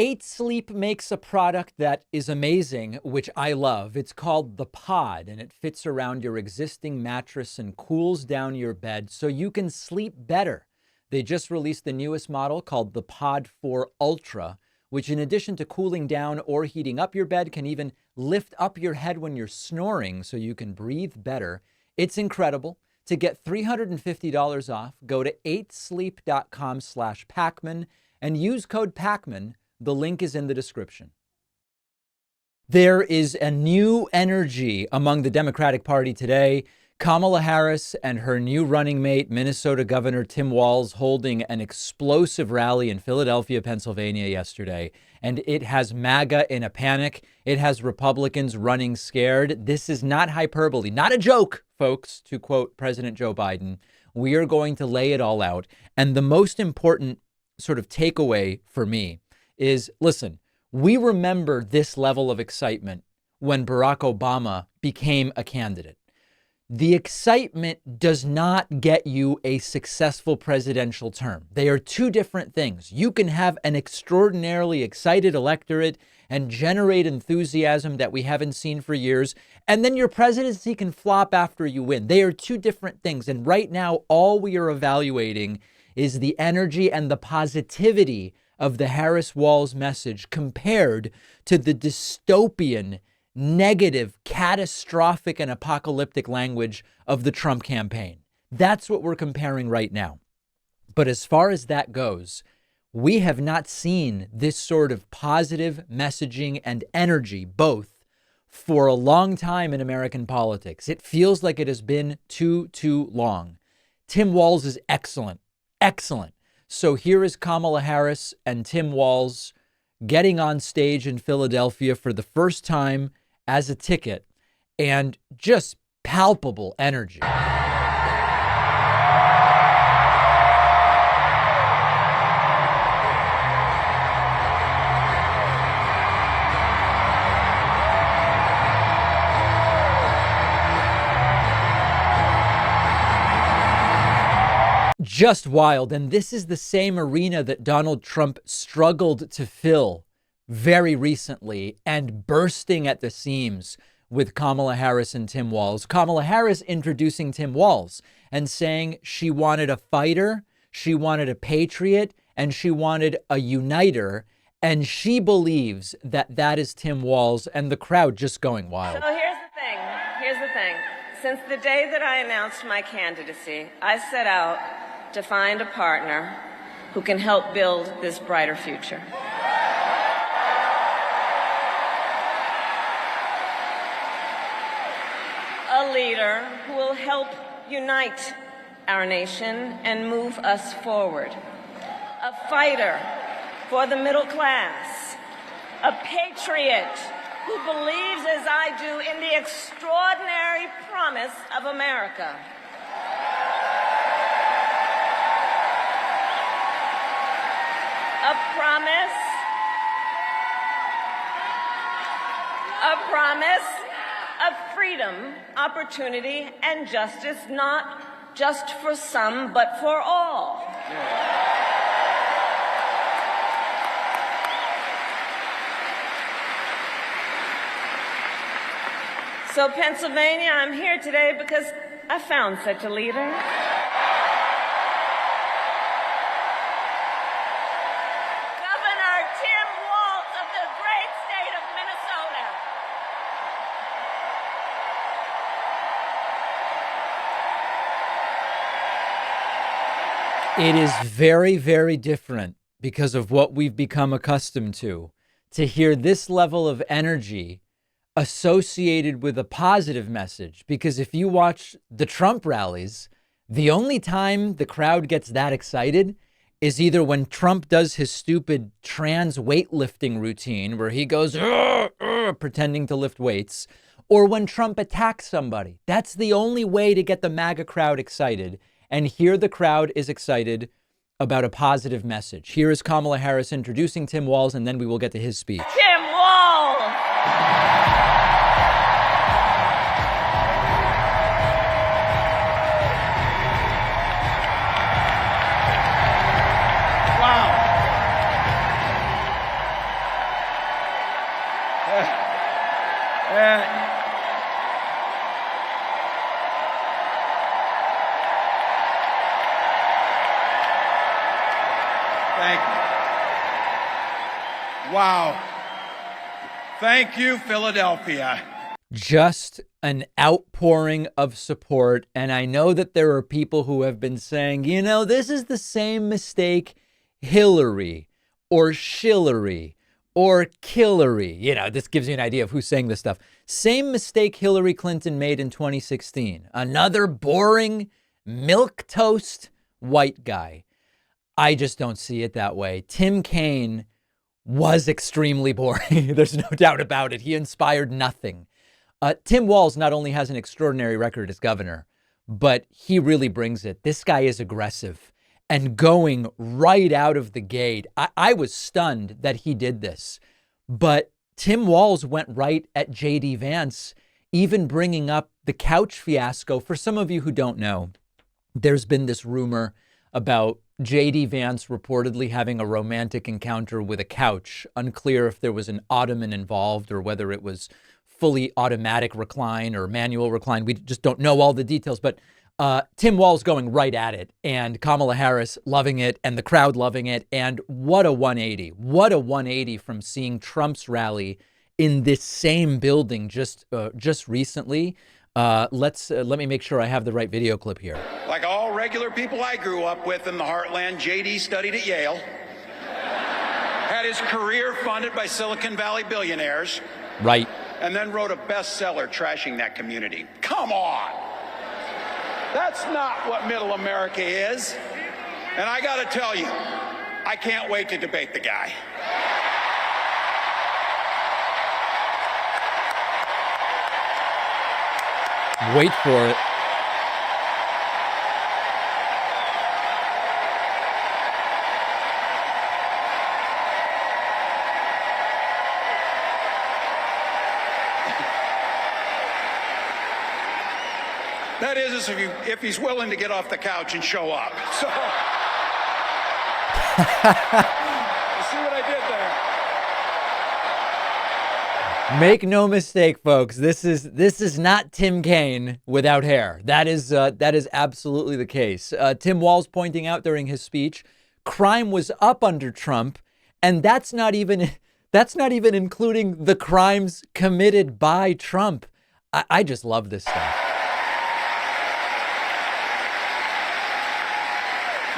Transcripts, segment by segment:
8 Sleep makes a product that is amazing, which I love. It's called the Pod, and it fits around your existing mattress and cools down your bed so you can sleep better. They just released the newest model called the Pod 4 Ultra, which in addition to cooling down or heating up your bed, can even lift up your head when you're snoring so you can breathe better. It's incredible. To get $350 off, go to 8sleep.com/Pacman and use code Pacman. The link is in the description. There is a new energy among the Democratic Party today. Kamala Harris and her new running mate, Minnesota Governor Tim Walz, holding an explosive rally in Philadelphia, Pennsylvania yesterday. And it has MAGA in a panic. It has Republicans running scared. This is not hyperbole, not a joke, folks, to quote President Joe Biden. We are going to lay it all out. And the most important sort of takeaway for me is, listen, we remember this level of excitement when Barack Obama became a candidate. The excitement does not get you a successful presidential term. They are two different things. You can have an extraordinarily excited electorate and generate enthusiasm that we haven't seen for years, and then your presidency can flop after you win. They are two different things. And right now, all we are evaluating is the energy and the positivity of the Harris-Walz message compared to the dystopian, negative, catastrophic, and apocalyptic language of the Trump campaign. That's what we're comparing right now. But as far as that goes, we have not seen this sort of positive messaging and energy, both, for a long time in American politics. It feels like it has been too long. Tim Walz is excellent. Excellent. So here is Kamala Harris and Tim Walz getting on stage in Philadelphia for the first time as a ticket, and just palpable energy. Just wild. And this is the same arena that Donald Trump struggled to fill very recently, and bursting at the seams with Kamala Harris and Tim Walz. Kamala Harris introducing Tim Walz and saying she wanted a fighter, she wanted a patriot, and she wanted a uniter. And she believes that that is Tim Walz, and the crowd just going wild. So here's the thing. Since the day that I announced my candidacy, I set out to find a partner who can help build this brighter future. A leader who will help unite our nation and move us forward. A fighter for the middle class. A patriot who believes, as I do, in the extraordinary promise of America. A promise of freedom, opportunity, and justice, not just for some, but for all. So, Pennsylvania, I'm here today because I found such a leader. It is very, very different because of what we've become accustomed to hear this level of energy associated with a positive message. Because if you watch the Trump rallies, the only time the crowd gets that excited is either when Trump does his stupid trans weightlifting routine where he goes pretending to lift weights, or when Trump attacks somebody. That's the only way to get the MAGA crowd excited. And here the crowd is excited about a positive message. Here is Kamala Harris introducing Tim Walz, and then we will get to his speech. Tim Walz! Wow. Thank you. Wow. Thank you, Philadelphia. Just an outpouring of support. And I know that there are people who have been saying, you know, this is the same mistake Hillary or Shillery or Killary. You know, this gives you an idea of who's saying this stuff. Same mistake Hillary Clinton made in 2016. Another boring, milquetoast white guy. I just don't see it that way. Tim Kaine was extremely boring. There's no doubt about it. He inspired nothing. Tim Walz not only has an extraordinary record as governor, but he really brings it. This guy is aggressive and going right out of the gate. I was stunned that he did this, but Tim Walz went right at JD Vance, even bringing up the couch fiasco. For some of you who don't know, there's been this rumor about JD Vance reportedly having a romantic encounter with a couch. Unclear if there was an ottoman involved or whether it was fully automatic recline or manual recline. We just don't know all the details, but Tim Walz going right at it and Kamala Harris loving it and the crowd loving it. And what a 180. What a 180 from seeing Trump's rally in this same building just recently. Let me make sure I have the right video clip here. Like all regular people I grew up with in the heartland, JD studied at Yale, had his career funded by Silicon Valley billionaires. Right. And then wrote a bestseller trashing that community. Come on. That's not what middle America is. And I got to tell you, I can't wait to debate the guy. Wait for it. That is if he's willing to get off the couch and show up. So, you see what I did there? Make no mistake, folks. This is not Tim Kaine without hair. That is absolutely the case. Tim Walz pointing out during his speech, crime was up under Trump, and that's not even including the crimes committed by Trump. I just love this stuff.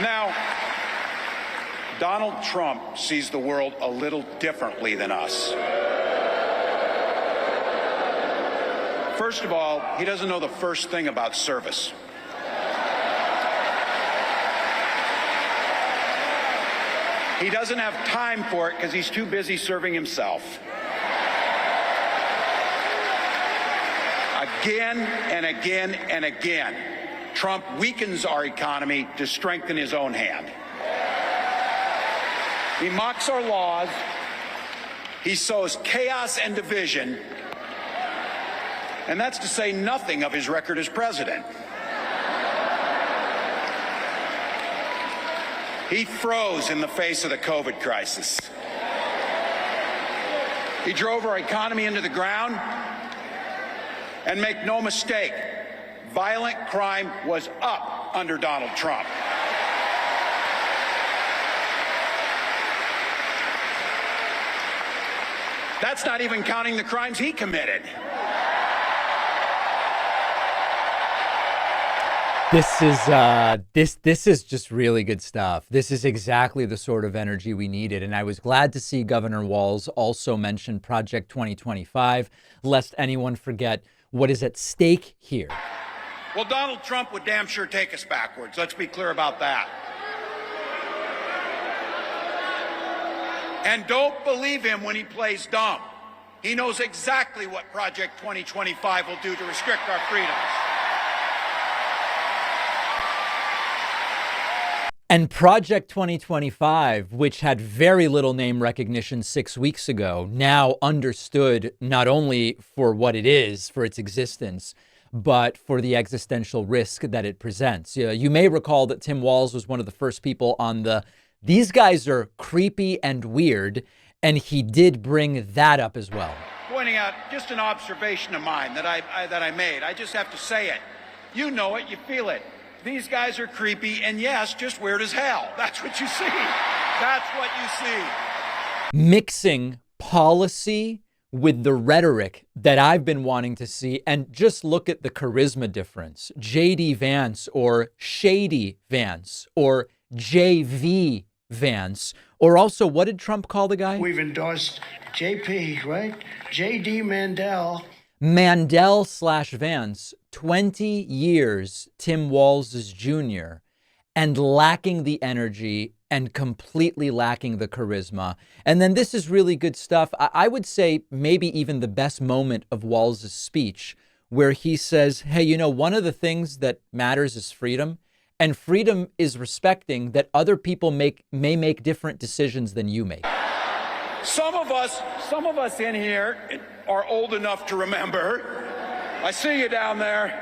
Now, Donald Trump sees the world a little differently than us. First of all, he doesn't know the first thing about service. He doesn't have time for it because he's too busy serving himself. Again and again and again, Trump weakens our economy to strengthen his own hand. He mocks our laws. He sows chaos and division. And that's to say nothing of his record as president. He froze in the face of the COVID crisis. He drove our economy into the ground. And make no mistake, violent crime was up under Donald Trump. That's not even counting the crimes he committed. This is just really good stuff. This is exactly the sort of energy we needed. And I was glad to see Governor Walz also mention Project 2025, lest anyone forget what is at stake here. Well, Donald Trump would damn sure take us backwards. Let's be clear about that. And don't believe him when he plays dumb. He knows exactly what Project 2025 will do to restrict our freedoms. And Project 2025, which had very little name recognition 6 weeks ago, now understood not only for what it is, for its existence, but for the existential risk that it presents. You may recall that Tim Walz was one of the first people on these guys are creepy and weird, and he did bring that up as well. pointing out just an observation of mine that I made. I just have to say it. You know it, you feel it. These guys are creepy and, yes, just weird as hell. That's what you see. That's what you see. Mixing policy with the rhetoric that I've been wanting to see, and just look at the charisma difference. JD Vance or Shady Vance or JV Vance, or also, what did Trump call the guy? We've endorsed JP, right? JD Mandel. Mandel/Vance, 20 years Tim Walz is junior, and lacking the energy and completely lacking the charisma. And then this is really good stuff. I would say maybe even the best moment of Walz's speech, where he says, hey, you know, one of the things that matters is freedom. And freedom is respecting that other people may make different decisions than you make. Some of us in here are old enough to remember. I see you down there.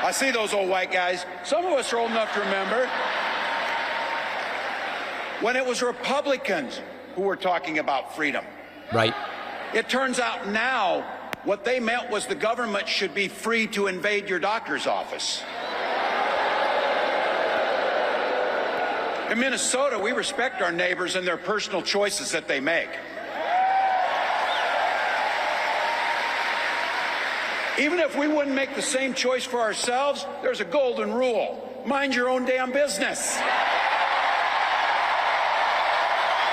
I see those old white guys. Some of us are old enough to remember when it was Republicans who were talking about freedom. Right. It turns out now what they meant was the government should be free to invade your doctor's office. In Minnesota, we respect our neighbors and their personal choices that they make. Even if we wouldn't make the same choice for ourselves, there's a golden rule. Mind your own damn business.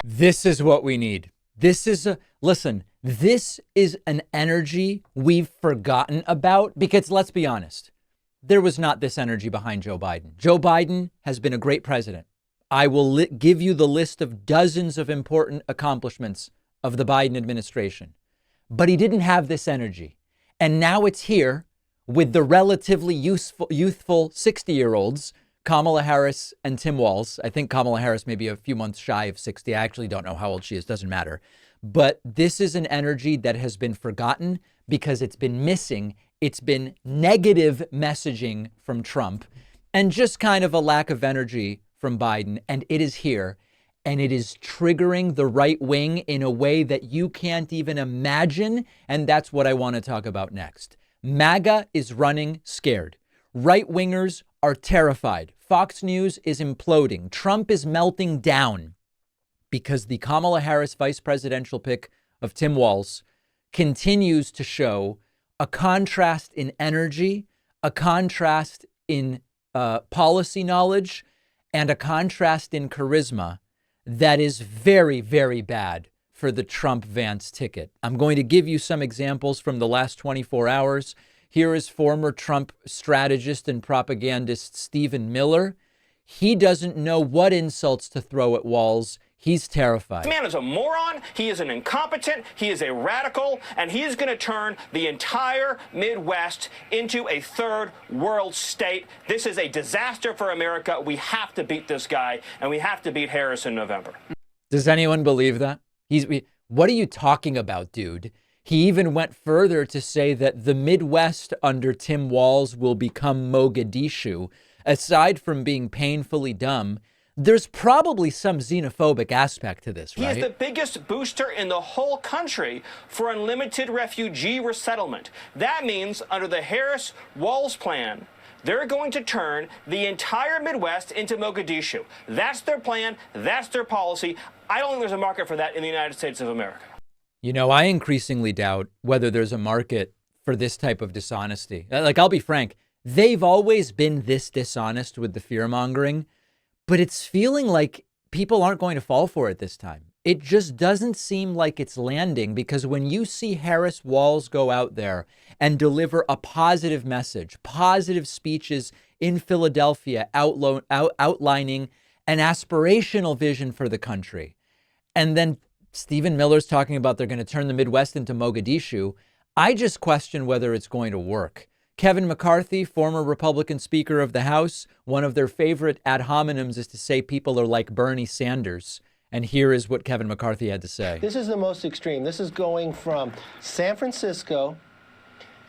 This is what we need. This is an energy we've forgotten about, because let's be honest, there was not this energy behind Joe Biden. Joe Biden has been a great president. I will give you the list of dozens of important accomplishments of the Biden administration, but he didn't have this energy. And now it's here with the relatively youthful 60-year-olds, Kamala Harris and Tim Walz. I think Kamala Harris may be a few months shy of 60. I actually don't know how old she is. Doesn't matter. But this is an energy that has been forgotten because it's been missing. It's been negative messaging from Trump and just kind of a lack of energy from Biden. And it is here. And it is triggering the right wing in a way that you can't even imagine. And that's what I want to talk about next. MAGA is running scared. Right wingers are terrified. Fox News is imploding. Trump is melting down because the Kamala Harris vice presidential pick of Tim Walz continues to show a contrast in energy, a contrast in policy knowledge, and a contrast in charisma that is very, very bad for the Trump-Vance ticket. I'm going to give you some examples from the last 24 hours. Here is former Trump strategist and propagandist Stephen Miller. He doesn't know what insults to throw at Walz. He's terrified. This man is a moron. He is an incompetent. He is a radical. And he is going to turn the entire Midwest into a third world state. This is a disaster for America. We have to beat this guy, and we have to beat Harris in November. Does anyone believe that? What are you talking about, dude? He even went further to say that the Midwest under Tim Walz will become Mogadishu. Aside from being painfully dumb, there's probably some xenophobic aspect to this, right? He is the biggest booster in the whole country for unlimited refugee resettlement. That means under the Harris-Walz plan, they're going to turn the entire Midwest into Mogadishu. That's their plan. That's their policy. I don't think there's a market for that in the United States of America. You know, I increasingly doubt whether there's a market for this type of dishonesty. Like, I'll be frank, they've always been this dishonest with the fear-mongering, but it's feeling like people aren't going to fall for it this time. It just doesn't seem like it's landing, because when you see Harris Walz go out there and deliver a positive message, positive speeches in Philadelphia outlining an aspirational vision for the country, and then Stephen Miller's talking about they're going to turn the Midwest into Mogadishu, I just question whether it's going to work. Kevin McCarthy, former Republican Speaker of the House, one of their favorite ad hominems is to say people are like Bernie Sanders. And here is what Kevin McCarthy had to say. This is the most extreme. This is going from San Francisco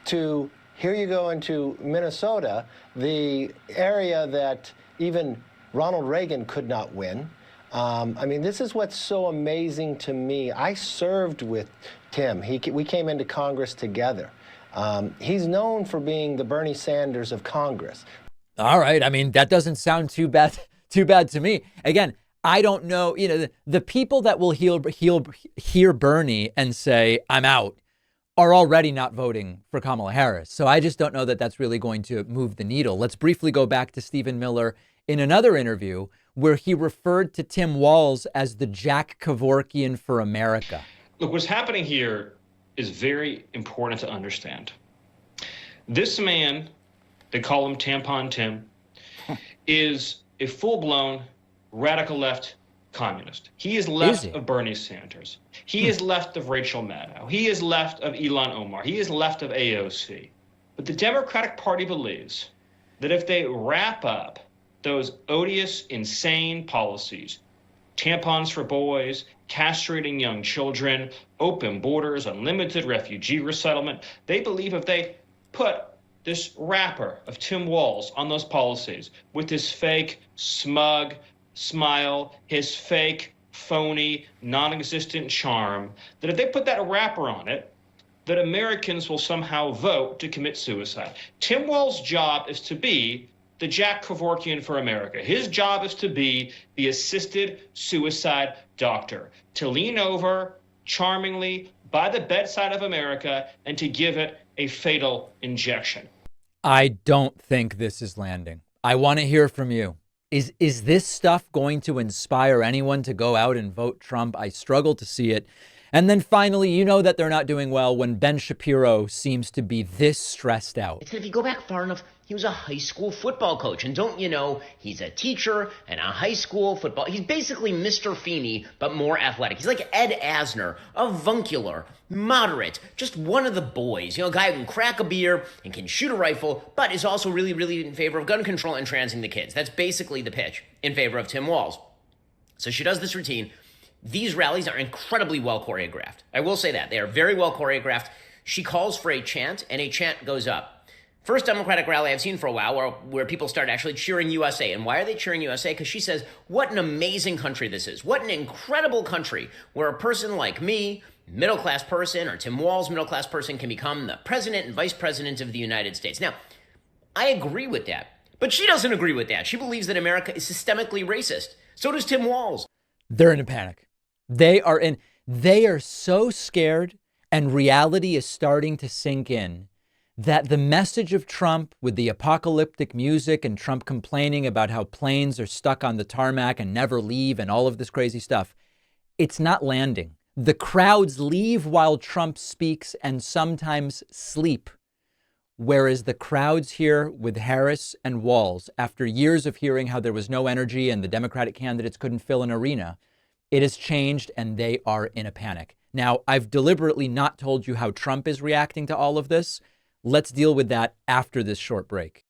to, here you go into Minnesota, the area that even Ronald Reagan could not win. I mean, this is what's so amazing to me. I served with Tim. We came into Congress together. He's known for being the Bernie Sanders of Congress. All right. I mean, that doesn't sound too bad to me. Again, I don't know, the people that will hear Bernie and say, I'm out, are already not voting for Kamala Harris. So I just don't know that that's really going to move the needle. Let's briefly go back to Stephen Miller in another interview where he referred to Tim Walz as the Jack Kevorkian for America. Look, what's happening here is very important to understand. This man, they call him Tampon Tim, is a full-blown radical left communist. He is left of Bernie Sanders. He is left of Rachel Maddow. He is left of Ilhan Omar. He is left of AOC. But the Democratic Party believes that if they wrap up those odious, insane policies, tampons for boys, castrating young children, open borders, unlimited refugee resettlement, they believe if they put this wrapper of Tim Walz on those policies with his fake, smug smile, his fake, phony, non-existent charm, that if they put that wrapper on it, that Americans will somehow vote to commit suicide. Tim Walz's job is to be the Jack Kevorkian for America. His job is to be the assisted suicide doctor, to lean over charmingly by the bedside of America and to give it a fatal injection. I don't think this is landing. I want to hear from you. Is this stuff going to inspire anyone to go out and vote Trump? I struggle to see it. And then finally, you know that they're not doing well when Ben Shapiro seems to be this stressed out. If you go back far enough, he was a high school football coach. And don't you know, he's a teacher and a high school football. He's basically Mr. Feeney, but more athletic. He's like Ed Asner, avuncular, moderate, just one of the boys. A guy who can crack a beer and can shoot a rifle, but is also really, really in favor of gun control and transing the kids. That's basically the pitch in favor of Tim Walz. So she does this routine. These rallies are incredibly well choreographed. I will say that. They are very well choreographed. She calls for a chant, and a chant goes up. First Democratic rally I've seen for a while where people start actually cheering USA. And why are they cheering USA? Because she says, what an amazing country this is. What an incredible country where a person like me, middle-class person, or Tim Walz, middle-class person, can become the president and vice president of the United States. Now, I agree with that. But she doesn't agree with that. She believes that America is systemically racist. So does Tim Walz. They're in a panic. They are so scared, and reality is starting to sink in, that the message of Trump with the apocalyptic music and Trump complaining about how planes are stuck on the tarmac and never leave and all of this crazy stuff, it's not landing. The crowds leave while Trump speaks and sometimes sleep. Whereas the crowds here with Harris and Walz, after years of hearing how there was no energy and the Democratic candidates couldn't fill an arena, it has changed and they are in a panic. Now, I've deliberately not told you how Trump is reacting to all of this. Let's deal with that after this short break.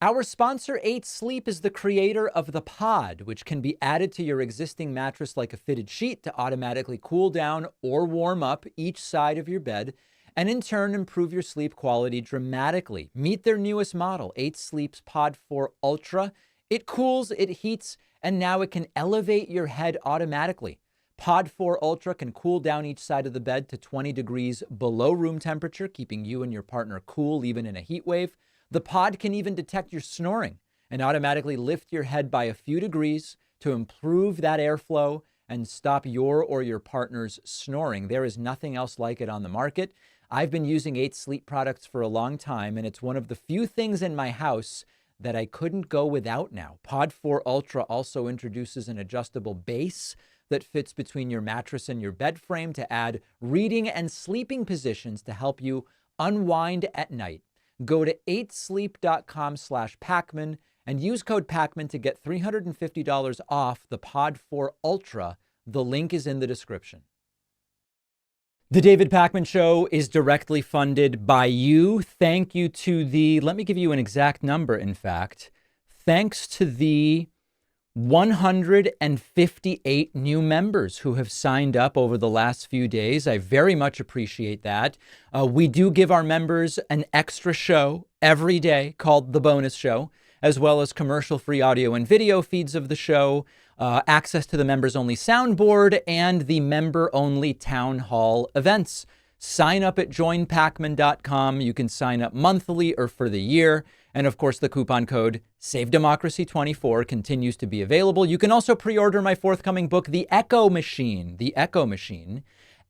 Our sponsor, 8 Sleep, is the creator of the Pod, which can be added to your existing mattress like a fitted sheet to automatically cool down or warm up each side of your bed, and in turn improve your sleep quality dramatically. Meet their newest model, 8 Sleep's Pod 4 Ultra. It cools, it heats, and now it can elevate your head automatically. Pod 4 Ultra can cool down each side of the bed to 20 degrees below room temperature, keeping you and your partner cool even in a heat wave. The Pod can even detect your snoring and automatically lift your head by a few degrees to improve that airflow and stop your or your partner's snoring. There is nothing else like it on the market. I've been using 8 Sleep products for a long time, and it's one of the few things in my house that I couldn't go without now. Pod 4 Ultra also introduces an adjustable base that fits between your mattress and your bed frame to add reading and sleeping positions to help you unwind at night. Go to 8sleep.com/Pacman and use code Pacman to get $350 off the Pod 4 Ultra. The link is in the description. The David Pakman Show is directly funded by you. Thank you to let me give you an exact number, in fact. Thanks to the 158 new members who have signed up over the last few days. I very much appreciate that. We do give our members an extra show every day called The Bonus Show, as well as commercial-free audio and video feeds of the show, access to the members-only soundboard, and the member-only town hall events. Sign up at joinpacman.com. You can sign up monthly or for the year. And of course, the coupon code SaveDemocracy24 continues to be available. You can also pre-order my forthcoming book, The Echo Machine,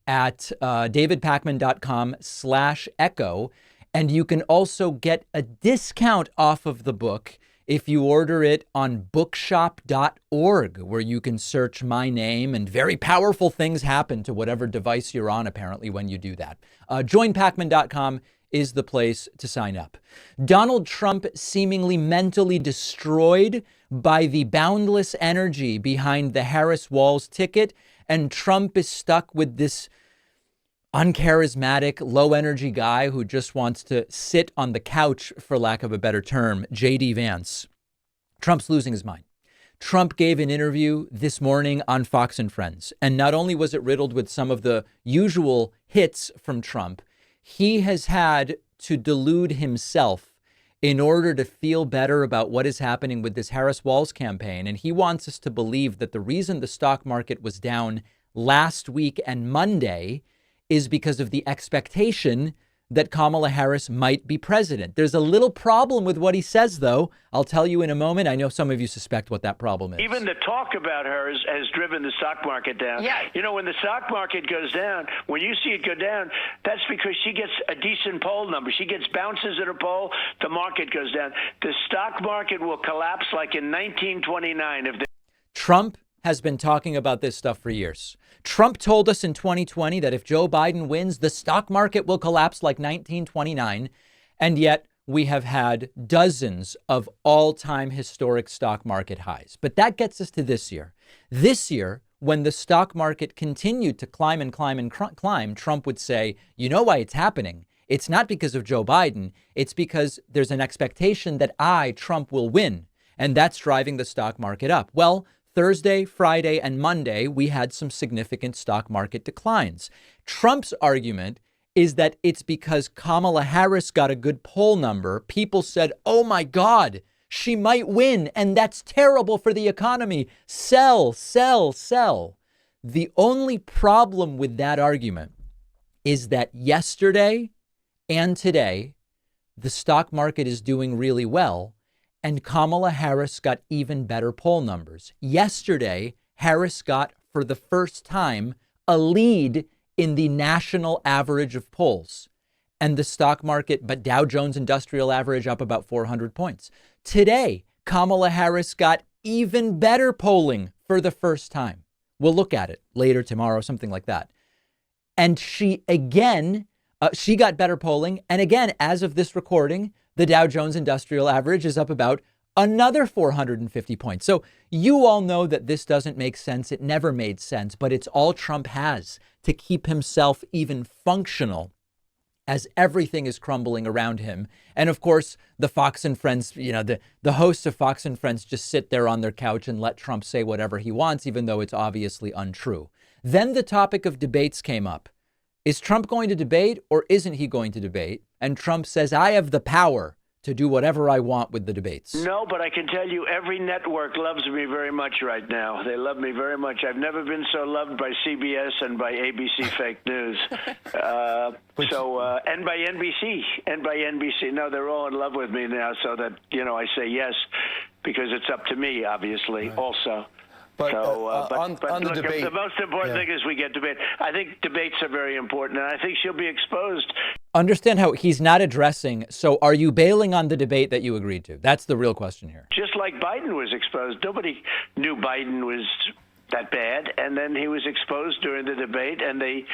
at davidpacman.com/echo. And you can also get a discount off of the book if you order it on bookshop.org, where you can search my name, and very powerful things happen to whatever device you're on, apparently, when you do that. Joinpacman.com is the place to sign up. Donald Trump seemingly mentally destroyed by the boundless energy behind the Harris-Walz ticket, and Trump is stuck with this uncharismatic, low-energy guy who just wants to sit on the couch, for lack of a better term, JD Vance. Trump's losing his mind. Trump gave an interview this morning on Fox and Friends, and not only was it riddled with some of the usual hits from Trump, he has had to delude himself in order to feel better about what is happening with this Harris-Walz campaign. And he wants us to believe that the reason the stock market was down last week and Monday is because of the expectation that Kamala Harris might be president. There's a little problem with what he says, though. I'll tell you in a moment. I know some of you suspect what that problem is. Even the talk about her has driven the stock market down. Yeah. You know, when the stock market goes down, when you see it go down, that's because she gets a decent poll number. She gets bounces in her poll, the market goes down. The stock market will collapse like in 1929 if Trump has been talking about this stuff for years. Trump told us in 2020 that if Joe Biden wins, the stock market will collapse like 1929. And yet we have had dozens of all-time historic stock market highs. But that gets us to this year. This year, when the stock market continued to climb and climb and climb, Trump would say, you know why it's happening? It's not because of Joe Biden. It's because there's an expectation that Trump, will win. And that's driving the stock market up. Well, Thursday, Friday, and Monday, we had some significant stock market declines. Trump's argument is that it's because Kamala Harris got a good poll number. People said, oh my God, she might win, and that's terrible for the economy. Sell, sell, sell. The only problem with that argument is that yesterday and today, the stock market is doing really well. And Kamala Harris got even better poll numbers. Yesterday, Harris got, for the first time, a lead in the national average of polls. And the stock market, but Dow Jones Industrial Average up about 400 points. Today, Kamala Harris got even better polling for the first time. We'll look at it later tomorrow, something like that. And she got better polling. And again, as of this recording, the Dow Jones Industrial Average is up about another 450 points. So you all know that this doesn't make sense. It never made sense, but it's all Trump has to keep himself even functional as everything is crumbling around him. And of course, the Fox and Friends, the hosts of Fox and Friends just sit there on their couch and let Trump say whatever he wants, even though it's obviously untrue. Then the topic of debates came up. Is Trump going to debate or isn't he going to debate? And Trump says, I have the power to do whatever I want with the debates. No, but I can tell you every network loves me very much right now. They love me very much. I've never been so loved by CBS and by ABC fake news. And by NBC. No, they're all in love with me now, so that, I say yes, because it's up to me, obviously, also. But, on the look, debate, the most important thing is we get debate. I think debates are very important, and I think she'll be exposed. Understand how he's not addressing. So are you bailing on the debate that you agreed to? That's the real question here. Just like Biden was exposed. Nobody knew Biden was that bad, and then he was exposed during the debate, and they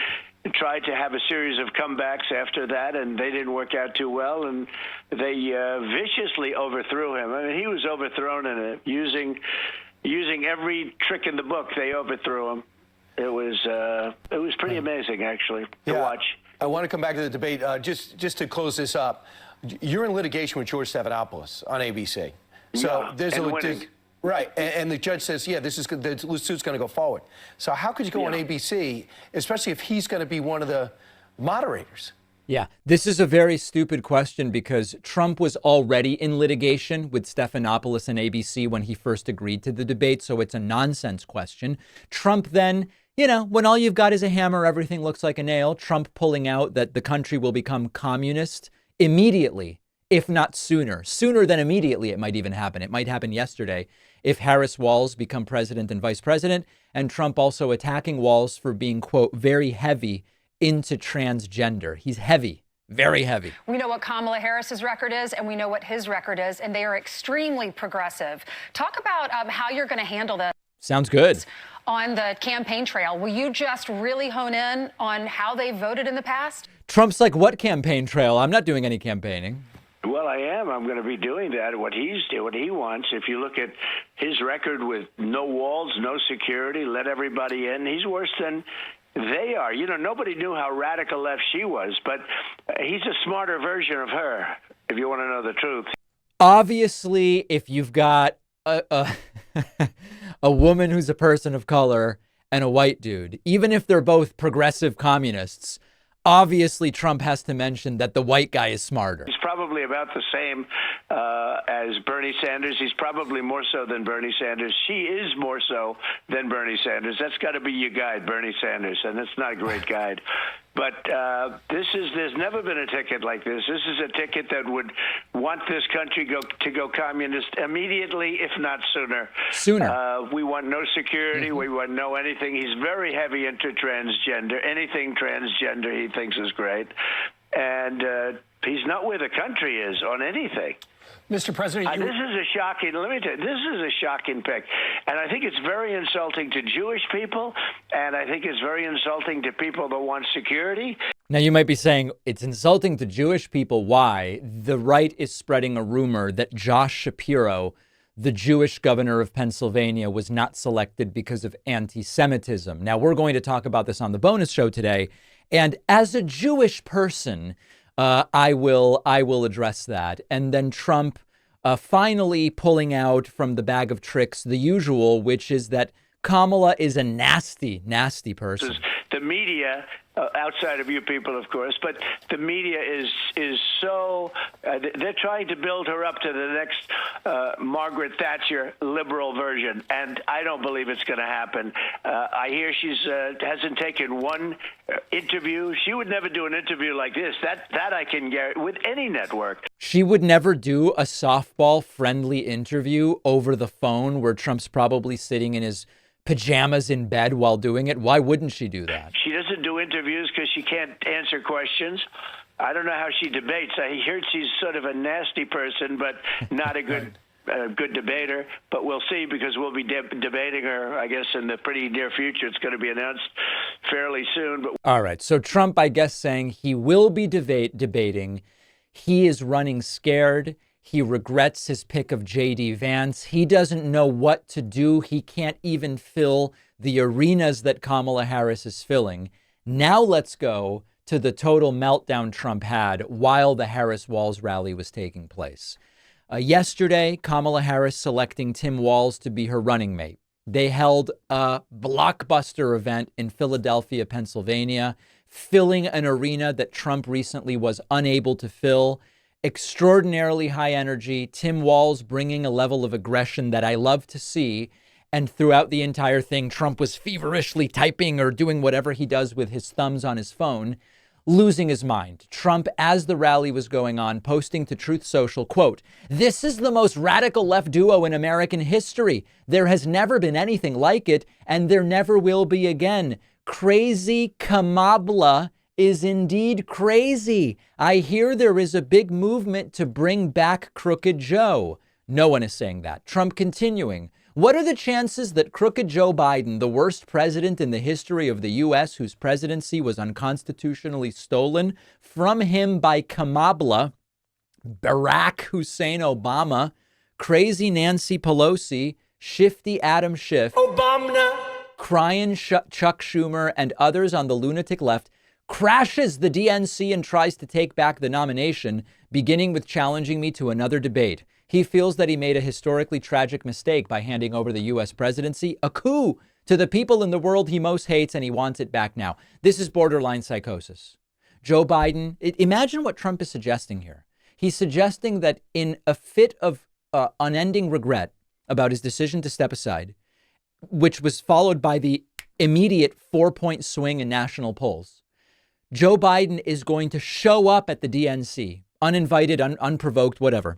tried to have a series of comebacks after that, and they didn't work out too well, and they viciously overthrew him. I mean, he was overthrown in it, using every trick in the book. They overthrew him. It was pretty amazing, actually, to watch. I want to come back to the debate. Just to close this up, you're in litigation with George Stephanopoulos on ABC. So there's right, and the judge says, this is good. The suit's going to go forward. So how could you go on ABC, especially if he's going to be one of the moderators? Yeah, this is a very stupid question because Trump was already in litigation with Stephanopoulos and ABC when he first agreed to the debate. So it's a nonsense question. Trump then, when all you've got is a hammer, everything looks like a nail. Trump pulling out that the country will become communist immediately, if not sooner. Sooner than immediately, it might even happen. It might happen yesterday if Harris Walz become president and vice president, and Trump also attacking Walz for being, quote, very heavy into transgender. He's heavy, very heavy. We know what Kamala Harris's record is, and we know what his record is, and they are extremely progressive. Talk about how you're going to handle this. Sounds good. On the campaign trail, will you just really hone in on how they voted in the past? Trump's like, what campaign trail? I'm not doing any campaigning. Well, I am. I'm going to be doing that. What he wants. If you look at his record with no walls, no security, let everybody in, he's worse than they are. Nobody knew how radical left she was, but he's a smarter version of her, if you want to know the truth. Obviously, if you've got a woman who's a person of color and a white dude, even if they're both progressive communists, obviously Trump has to mention that the white guy is smarter. He's probably about the same as Bernie Sanders. He's probably more so than Bernie Sanders. She is more so than Bernie Sanders. That's got to be your guide, Bernie Sanders, and that's not a great guide. But there's never been a ticket like this. This is a ticket that would want this country to go communist immediately, if not sooner. We want no security. We want no anything. He's very heavy into transgender. Anything transgender he thinks is great. And he's not where the country is on anything. Mr. President, this is a shocking, let me tell you, this is a shocking pick. And I think it's very insulting to Jewish people, and I think it's very insulting to people that want security. Now, you might be saying it's insulting to Jewish people. Why? The right is spreading a rumor that Josh Shapiro, the Jewish governor of Pennsylvania, was not selected because of anti-Semitism. Now, we're going to talk about this on the bonus show today. And as a Jewish person, I will address that. And then Trump finally pulling out from the bag of tricks the usual, which is that Kamala is a nasty, nasty person. The media, outside of you people, of course, but the media is so, they're trying to build her up to the next Margaret Thatcher liberal version, and I don't believe it's going to happen. I hear she's hasn't taken one interview. She would never do an interview like this. That I can guarantee with any network. She would never do a softball-friendly interview over the phone where Trump's probably sitting in his pajamas in bed while doing it. Why wouldn't she do that? She doesn't do interviews because she can't answer questions. I don't know how she debates. I heard she's sort of a nasty person, but not a good debater. But we'll see, because we'll be debating her, I guess, in the pretty near future. It's going to be announced fairly soon. But all right. So Trump, I guess, saying he will be debating. He is running scared. He regrets his pick of JD Vance. He doesn't know what to do. He can't even fill the arenas that Kamala Harris is filling. Now let's go to the total meltdown Trump had while the Harris-Walz rally was taking place. Yesterday, Kamala Harris selecting Tim Walz to be her running mate. They held a blockbuster event in Philadelphia, Pennsylvania, filling an arena that Trump recently was unable to fill. Extraordinarily high energy. Tim Walz bringing a level of aggression that I love to see. And throughout the entire thing, Trump was feverishly typing or doing whatever he does with his thumbs on his phone, losing his mind. Trump, as the rally was going on, posting to Truth Social, quote, "This is the most radical left duo in American history. There has never been anything like it, and there never will be again. Crazy Kamabla is indeed crazy. I hear there is a big movement to bring back Crooked Joe." No one is saying that. Trump continuing. What are the chances that Crooked Joe Biden, the worst president in the history of the U.S., whose presidency was unconstitutionally stolen from him by Kamabla, Barack Hussein Obama, crazy Nancy Pelosi, shifty Adam Schiff, Obama, crying Chuck Schumer, and others on the lunatic left, crashes the DNC and tries to take back the nomination, beginning with challenging me to another debate. He feels that he made a historically tragic mistake by handing over the U.S. presidency, a coup to the people in the world he most hates, and he wants it back now. This is borderline psychosis. Joe Biden, imagine what Trump is suggesting here. He's suggesting that in a fit of unending regret about his decision to step aside, which was followed by the immediate 4-point swing in national polls, Joe Biden is going to show up at the DNC, uninvited, unprovoked, whatever,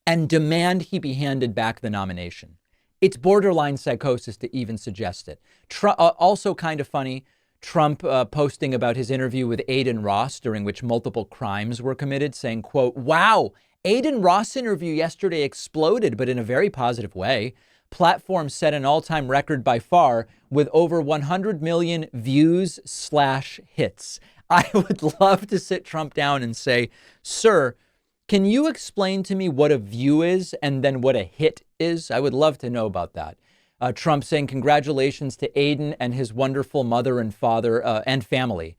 and demand he be handed back the nomination. It's borderline psychosis to even suggest it. Also kind of funny, Trump posting about his interview with Aiden Ross, during which multiple crimes were committed, saying, quote, "Wow, Aiden Ross interview yesterday exploded, but in a very positive way. Platform set an all-time record by far with over 100 million views/hits. I would love to sit Trump down and say, sir, can you explain to me what a view is and then what a hit is? I would love to know about that. Trump saying congratulations to Aiden and his wonderful mother and father and family,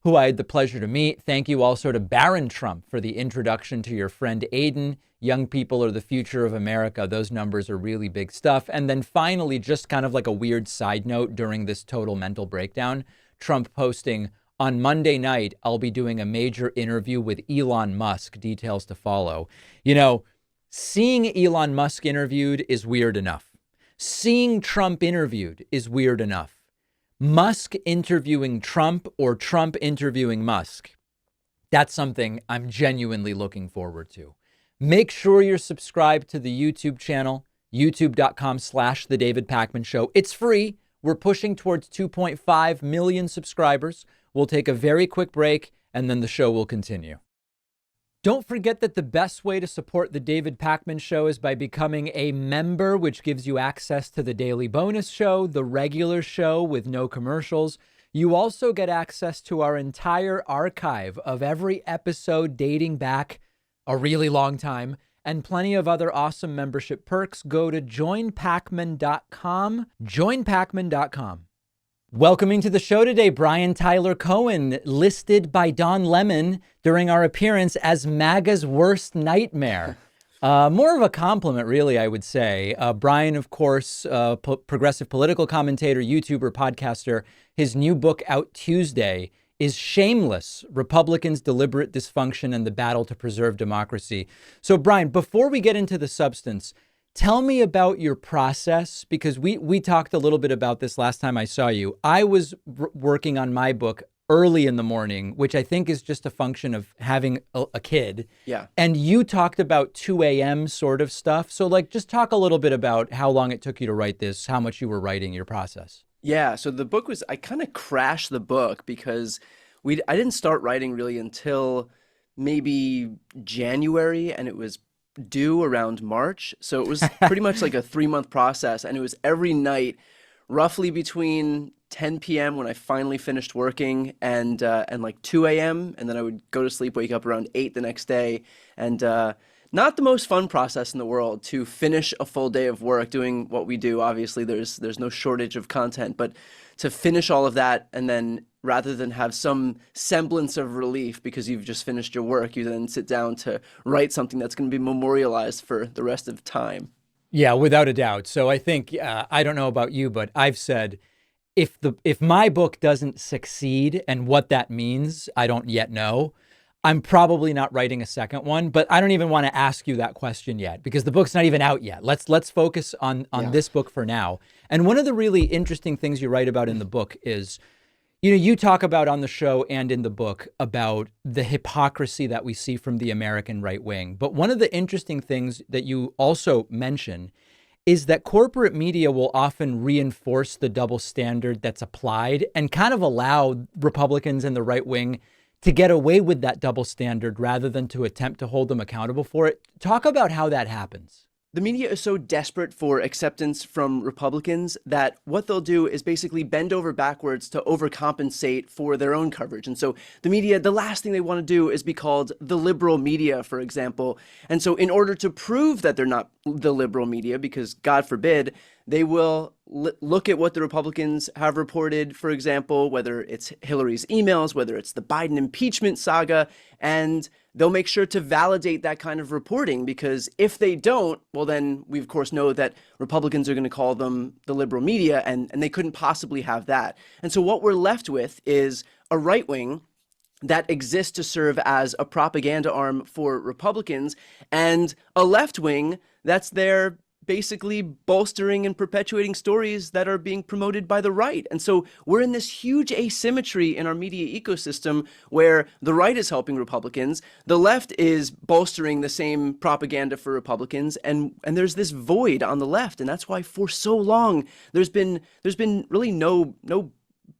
who I had the pleasure to meet. Thank you also to Barron Trump for the introduction to your friend Aiden. Young people are the future of America. Those numbers are really big stuff. And then finally, just kind of like a weird side note during this total mental breakdown, Trump posting, on Monday night, I'll be doing a major interview with Elon Musk, details to follow. You know, seeing Elon Musk interviewed is weird enough. Seeing Trump interviewed is weird enough. Musk interviewing Trump or Trump interviewing Musk, that's something I'm genuinely looking forward to. Make sure you're subscribed to the YouTube channel, youtube.com/The David Pakman Show. It's free. We're pushing towards 2.5 million subscribers. We'll take a very quick break and then the show will continue. Don't forget that the best way to support the David Pakman Show is by becoming a member, which gives you access to the daily bonus show, the regular show with no commercials. You also get access to our entire archive of every episode dating back a really long time and plenty of other awesome membership perks. Go to joinpakman.com, joinpakman.com. Welcoming to the show today, Brian Tyler Cohen, listed by Don Lemon during our appearance as MAGA's worst nightmare. More of a compliment, really, I would say. Brian, of course, progressive political commentator, YouTuber, podcaster. His new book out Tuesday is Shameless: Republicans' Deliberate Dysfunction and the Battle to Preserve Democracy. So, Brian, before we get into the substance, tell me about your process, because we talked a little bit about this last time I saw you. I was working on my book early in the morning, which I think is just a function of having a kid. Yeah. And you talked about 2 a.m. sort of stuff. So like, just talk a little bit about how long it took you to write this, how much you were writing, your process. Yeah. So the book was, I kind of crashed the book because I didn't start writing really until maybe January, and it was due around March. So it was pretty much like a 3-month process, and it was every night roughly between 10 p.m. when I finally finished working and like 2 a.m. and then I would go to sleep, wake up around 8 the next day. And not the most fun process in the world to finish a full day of work doing what we do. Obviously there's no shortage of content, but to finish all of that, and then rather than have some semblance of relief because you've just finished your work, you then sit down to write something that's going to be memorialized for the rest of time. Yeah, without a doubt. So I think, I don't know about you, but I've said, if my book doesn't succeed, and what that means, I don't yet know, I'm probably not writing a second one, but I don't even want to ask you that question yet because the book's not even out yet. Let's focus on this book for now. And one of the really interesting things you write about in the book is, you know, you talk about on the show and in the book about the hypocrisy that we see from the American right wing. But one of the interesting things that you also mention is that corporate media will often reinforce the double standard that's applied and kind of allow Republicans and the right wing to get away with that double standard rather than to attempt to hold them accountable for it. Talk about how that happens. The media is so desperate for acceptance from Republicans that what they'll do is basically bend over backwards to overcompensate for their own coverage. And so the media, the last thing they want to do is be called the liberal media, for example. And so in order to prove that they're not the liberal media, because God forbid, they will look at what the Republicans have reported, for example, whether it's Hillary's emails, whether it's the Biden impeachment saga, and they'll make sure to validate that kind of reporting, because if they don't, well, then we, of course, know that Republicans are going to call them the liberal media, and they couldn't possibly have that. And so what we're left with is a right wing that exists to serve as a propaganda arm for Republicans, and a left wing that's there basically bolstering and perpetuating stories that are being promoted by the right. And so we're in this huge asymmetry in our media ecosystem where the right is helping Republicans, the left is bolstering the same propaganda for Republicans, and there's this void on the left. And that's why for so long there's been really no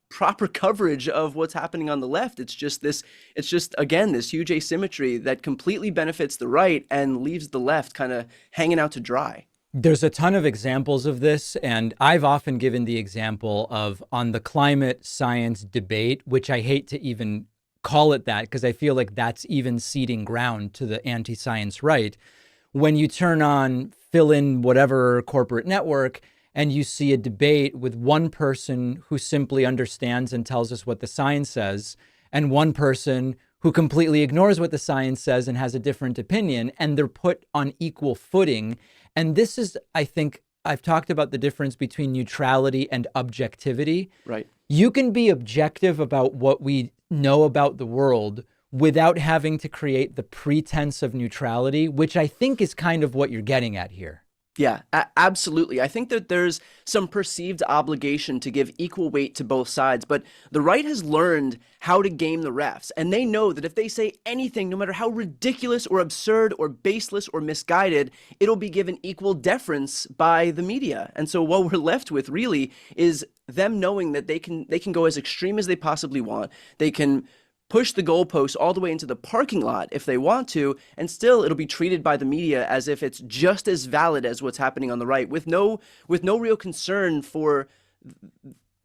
proper coverage of what's happening on the left. It's just again this huge asymmetry that completely benefits the right and leaves the left kind of hanging out to dry. There's a ton of examples of this, and I've often given the example of on the climate science debate, which I hate to even call it that because I feel like that's even ceding ground to the anti-science right. When you turn on fill in whatever corporate network and you see a debate with one person who simply understands and tells us what the science says, and one person who completely ignores what the science says and has a different opinion, and they're put on equal footing. And this is, I think, I've talked about the difference between neutrality and objectivity. Right. You can be objective about what we know about the world without having to create the pretense of neutrality, which I think is kind of what you're getting at here. Yeah, absolutely. I think that there's some perceived obligation to give equal weight to both sides, but the right has learned how to game the refs, and they know that if they say anything, no matter how ridiculous or absurd or baseless or misguided, it'll be given equal deference by the media. And so what we're left with really is them knowing that they can go as extreme as they possibly want. They can push the goalposts all the way into the parking lot if they want to, and still it'll be treated by the media as if it's just as valid as what's happening on the right, with no real concern for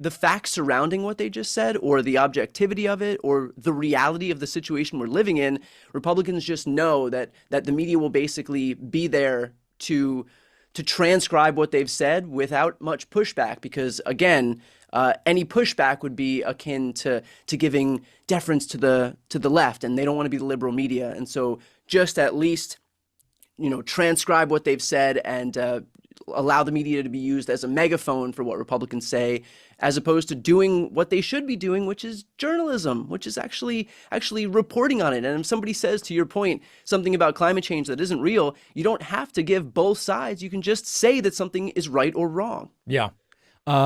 the facts surrounding what they just said, or the objectivity of it, or the reality of the situation we're living in. Republicans just know that the media will basically be there to transcribe what they've said without much pushback, because again, any pushback would be akin to giving deference to the left, and they don't want to be the liberal media. And so just at least, transcribe what they've said and allow the media to be used as a megaphone for what Republicans say, as opposed to doing what they should be doing, which is journalism, which is actually reporting on it. And if somebody says, to your point, something about climate change that isn't real, you don't have to give both sides. You can just say that something is right or wrong. Yeah.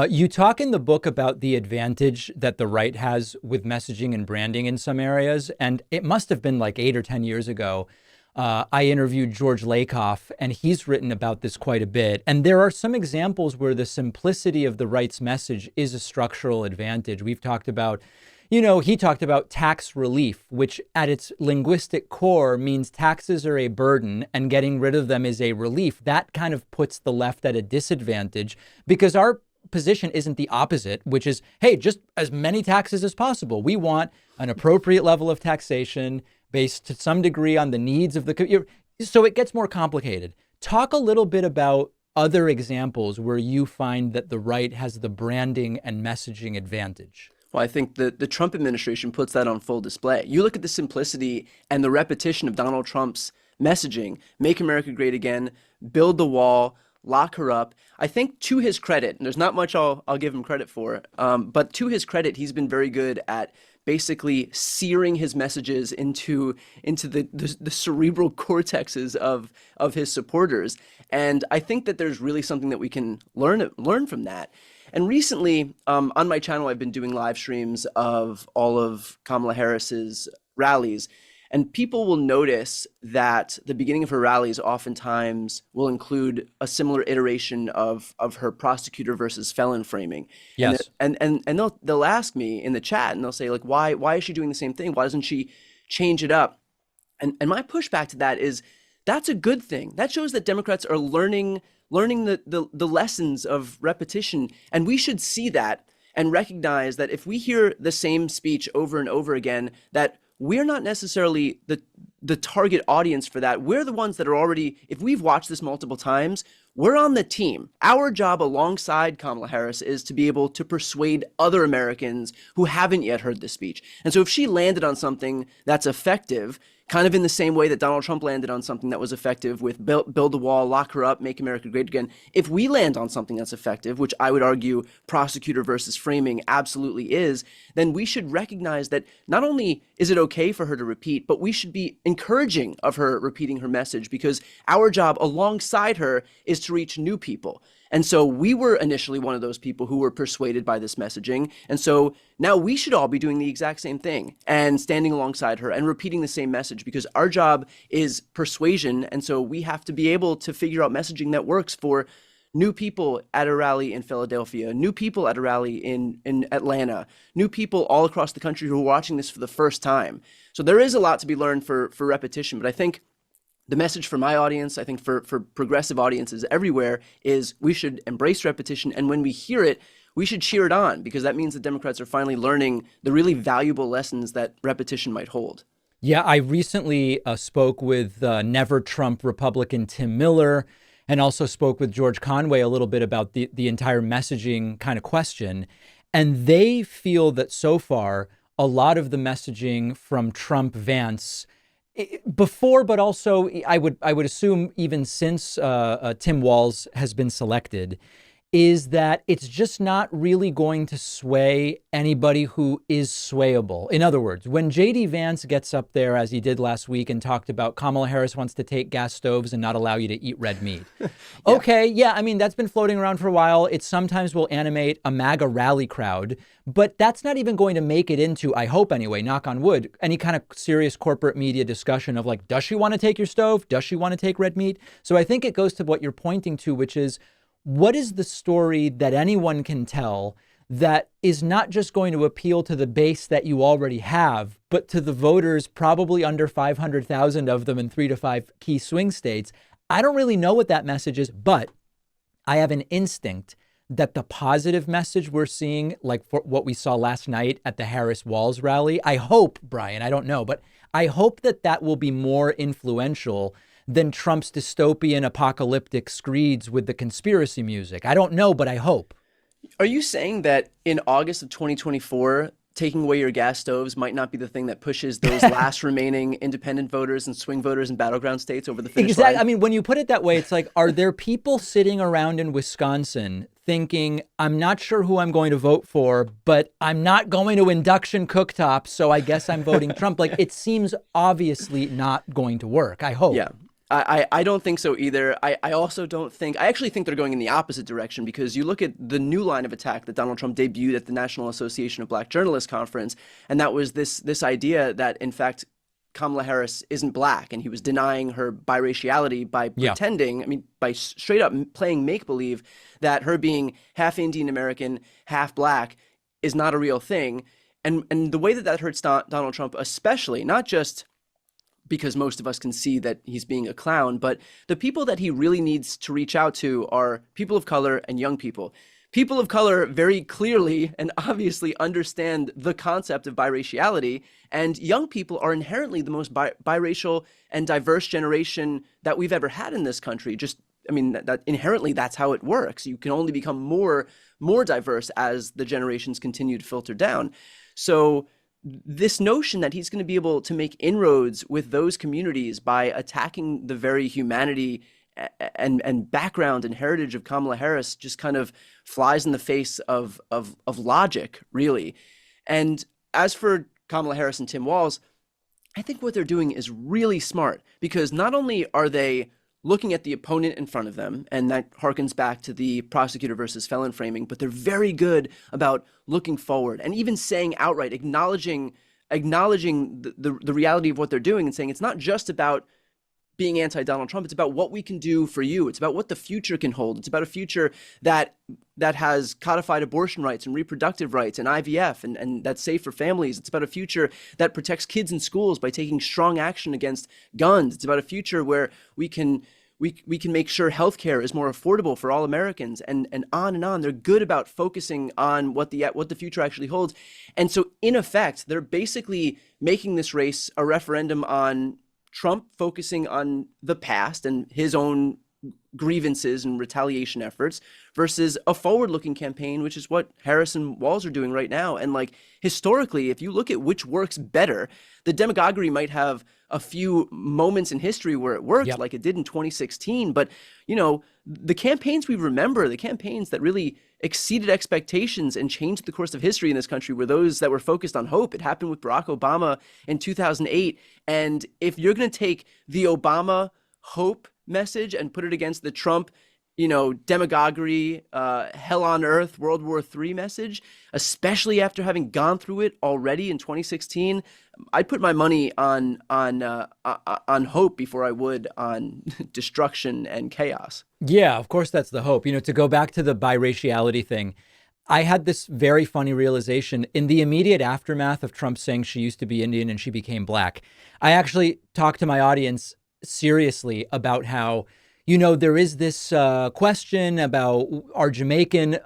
You talk in the book about the advantage that the right has with messaging and branding in some areas. And it must have been like 8 or 10 years ago. I interviewed George Lakoff, and he's written about this quite a bit. And there are some examples where the simplicity of the right's message is a structural advantage. We've talked about, he talked about tax relief, which at its linguistic core means taxes are a burden and getting rid of them is a relief. That kind of puts the left at a disadvantage because our position isn't the opposite, which is, hey, just as many taxes as possible. We want an appropriate level of taxation based to some degree on the needs of the, so it gets more complicated. Talk a little bit about other examples where you find that the right has the branding and messaging advantage. Well, I think the Trump administration puts that on full display. You look at the simplicity and the repetition of Donald Trump's messaging, make America great again, build the wall, lock her up. I think to his credit, and there's not much I'll give him credit for, but to his credit, he's been very good at basically searing his messages into the cerebral cortexes of his supporters. And I think that there's really something that we can learn from that. And recently, on my channel, I've been doing live streams of all of Kamala Harris's rallies. And people will notice that the beginning of her rallies oftentimes will include a similar iteration of her prosecutor versus felon framing. Yes. And they'll ask me in the chat, and they'll say, like, why is she doing the same thing? Why doesn't she change it up? And my pushback to that is that's a good thing. That shows that Democrats are learning the lessons of repetition. And we should see that and recognize that if we hear the same speech over and over again, that we're not necessarily the target audience for that. We're the ones that are already, if we've watched this multiple times, we're on the team. Our job alongside Kamala Harris is to be able to persuade other Americans who haven't yet heard this speech. And so if she landed on something that's effective, kind of in the same way that Donald Trump landed on something that was effective with build the wall, lock her up, make America great again. If we land on something that's effective, which I would argue prosecutor versus framing absolutely is, then we should recognize that not only is it okay for her to repeat, but we should be encouraging of her repeating her message, because our job alongside her is to reach new people. And so we were initially one of those people who were persuaded by this messaging. And so now we should all be doing the exact same thing and standing alongside her and repeating the same message, because our job is persuasion. And so we have to be able to figure out messaging that works for new people at a rally in Philadelphia, new people at a rally in Atlanta, new people all across the country who are watching this for the first time. So there is a lot to be learned for repetition. But I think the message for my audience, I think for progressive audiences everywhere, is we should embrace repetition. And when we hear it, we should cheer it on, because that means the Democrats are finally learning the really valuable lessons that repetition might hold. Yeah, I recently spoke with Never Trump Republican Tim Miller, and also spoke with George Conway a little bit about the entire messaging kind of question. And they feel that so far, a lot of the messaging from Trump Vance before, but also I would assume even since Tim Walz has been selected, is that it's just not really going to sway anybody who is swayable. In other words, when JD Vance gets up there, as he did last week, and talked about Kamala Harris wants to take gas stoves and not allow you to eat red meat. Okay, yeah, I mean, that's been floating around for a while. It sometimes will animate a MAGA rally crowd, but that's not even going to make it into, I hope anyway, knock on wood, any kind of serious corporate media discussion of like, does she want to take your stove? Does she want to take red meat? So I think it goes to what you're pointing to, which is, what is the story that anyone can tell that is not just going to appeal to the base that you already have, but to the voters, probably under 500,000 of them in 3 to 5 key swing states? I don't really know what that message is, but I have an instinct that the positive message we're seeing, like for what we saw last night at the Harris Walz rally, I hope, Brian, I don't know, but I hope that that will be more influential than Trump's dystopian apocalyptic screeds with the conspiracy music. I don't know, but I hope. Are you saying that in August of 2024, taking away your gas stoves might not be the thing that pushes those last remaining independent voters and swing voters in battleground states over the finish line? I mean, when you put it that way, it's like, are there people sitting around in Wisconsin thinking, I'm not sure who I'm going to vote for, but I'm not going to induction cooktop, so I guess I'm voting Trump? Like, it seems obviously not going to work. I hope. Yeah. I don't think so either. I actually think they're going in the opposite direction, because you look at the new line of attack that Donald Trump debuted at the National Association of Black Journalists conference, and that was this idea that, in fact, Kamala Harris isn't black, and he was denying her biraciality by pretending, I mean, by straight up playing make-believe that her being half Indian American, half black is not a real thing. And the way that hurts Donald Trump, especially, not just because most of us can see that he's being a clown, but the people that he really needs to reach out to are people of color and young people. People of color very clearly and obviously understand the concept of biraciality, and young people are inherently the most biracial and diverse generation that we've ever had in this country. That inherently that's how it works. You can only become more diverse as the generations continue to filter down. So this notion that he's going to be able to make inroads with those communities by attacking the very humanity and background and heritage of Kamala Harris just kind of flies in the face of logic, really. And as for Kamala Harris and Tim Walz, I think what they're doing is really smart, because not only are they looking at the opponent in front of them, and that harkens back to the prosecutor versus felon framing, but they're very good about looking forward and even saying outright, acknowledging the reality of what they're doing, and saying it's not just about being anti-Donald Trump, it's about what we can do for you. It's about what the future can hold. It's about a future that has codified abortion rights and reproductive rights and IVF and that's safe for families. It's about a future that protects kids in schools by taking strong action against guns. It's about a future where we can make sure healthcare is more affordable for all Americans, and on and on. They're good about focusing on what the future actually holds. And so in effect, they're basically making this race a referendum on Trump focusing on the past and his own grievances and retaliation efforts versus a forward-looking campaign, which is what Harris and Walz are doing right now. And like historically, if you look at which works better, the demagoguery might have a few moments in history where it worked, like it did in 2016. But, you know, the campaigns we remember, the campaigns that really exceeded expectations and changed the course of history in this country were those that were focused on hope. It happened with Barack Obama in 2008. And if you're going to take the Obama hope message and put it against the Trump, you know, demagoguery, hell on earth, World War III message, especially after having gone through it already in 2016, I'd put my money on hope before I would on destruction and chaos. Yeah, of course, that's the hope. You know, to go back to the biraciality thing, I had this very funny realization in the immediate aftermath of Trump saying she used to be Indian and she became black. I actually talked to my audience seriously about how, you know, there is this question about are Jamaicans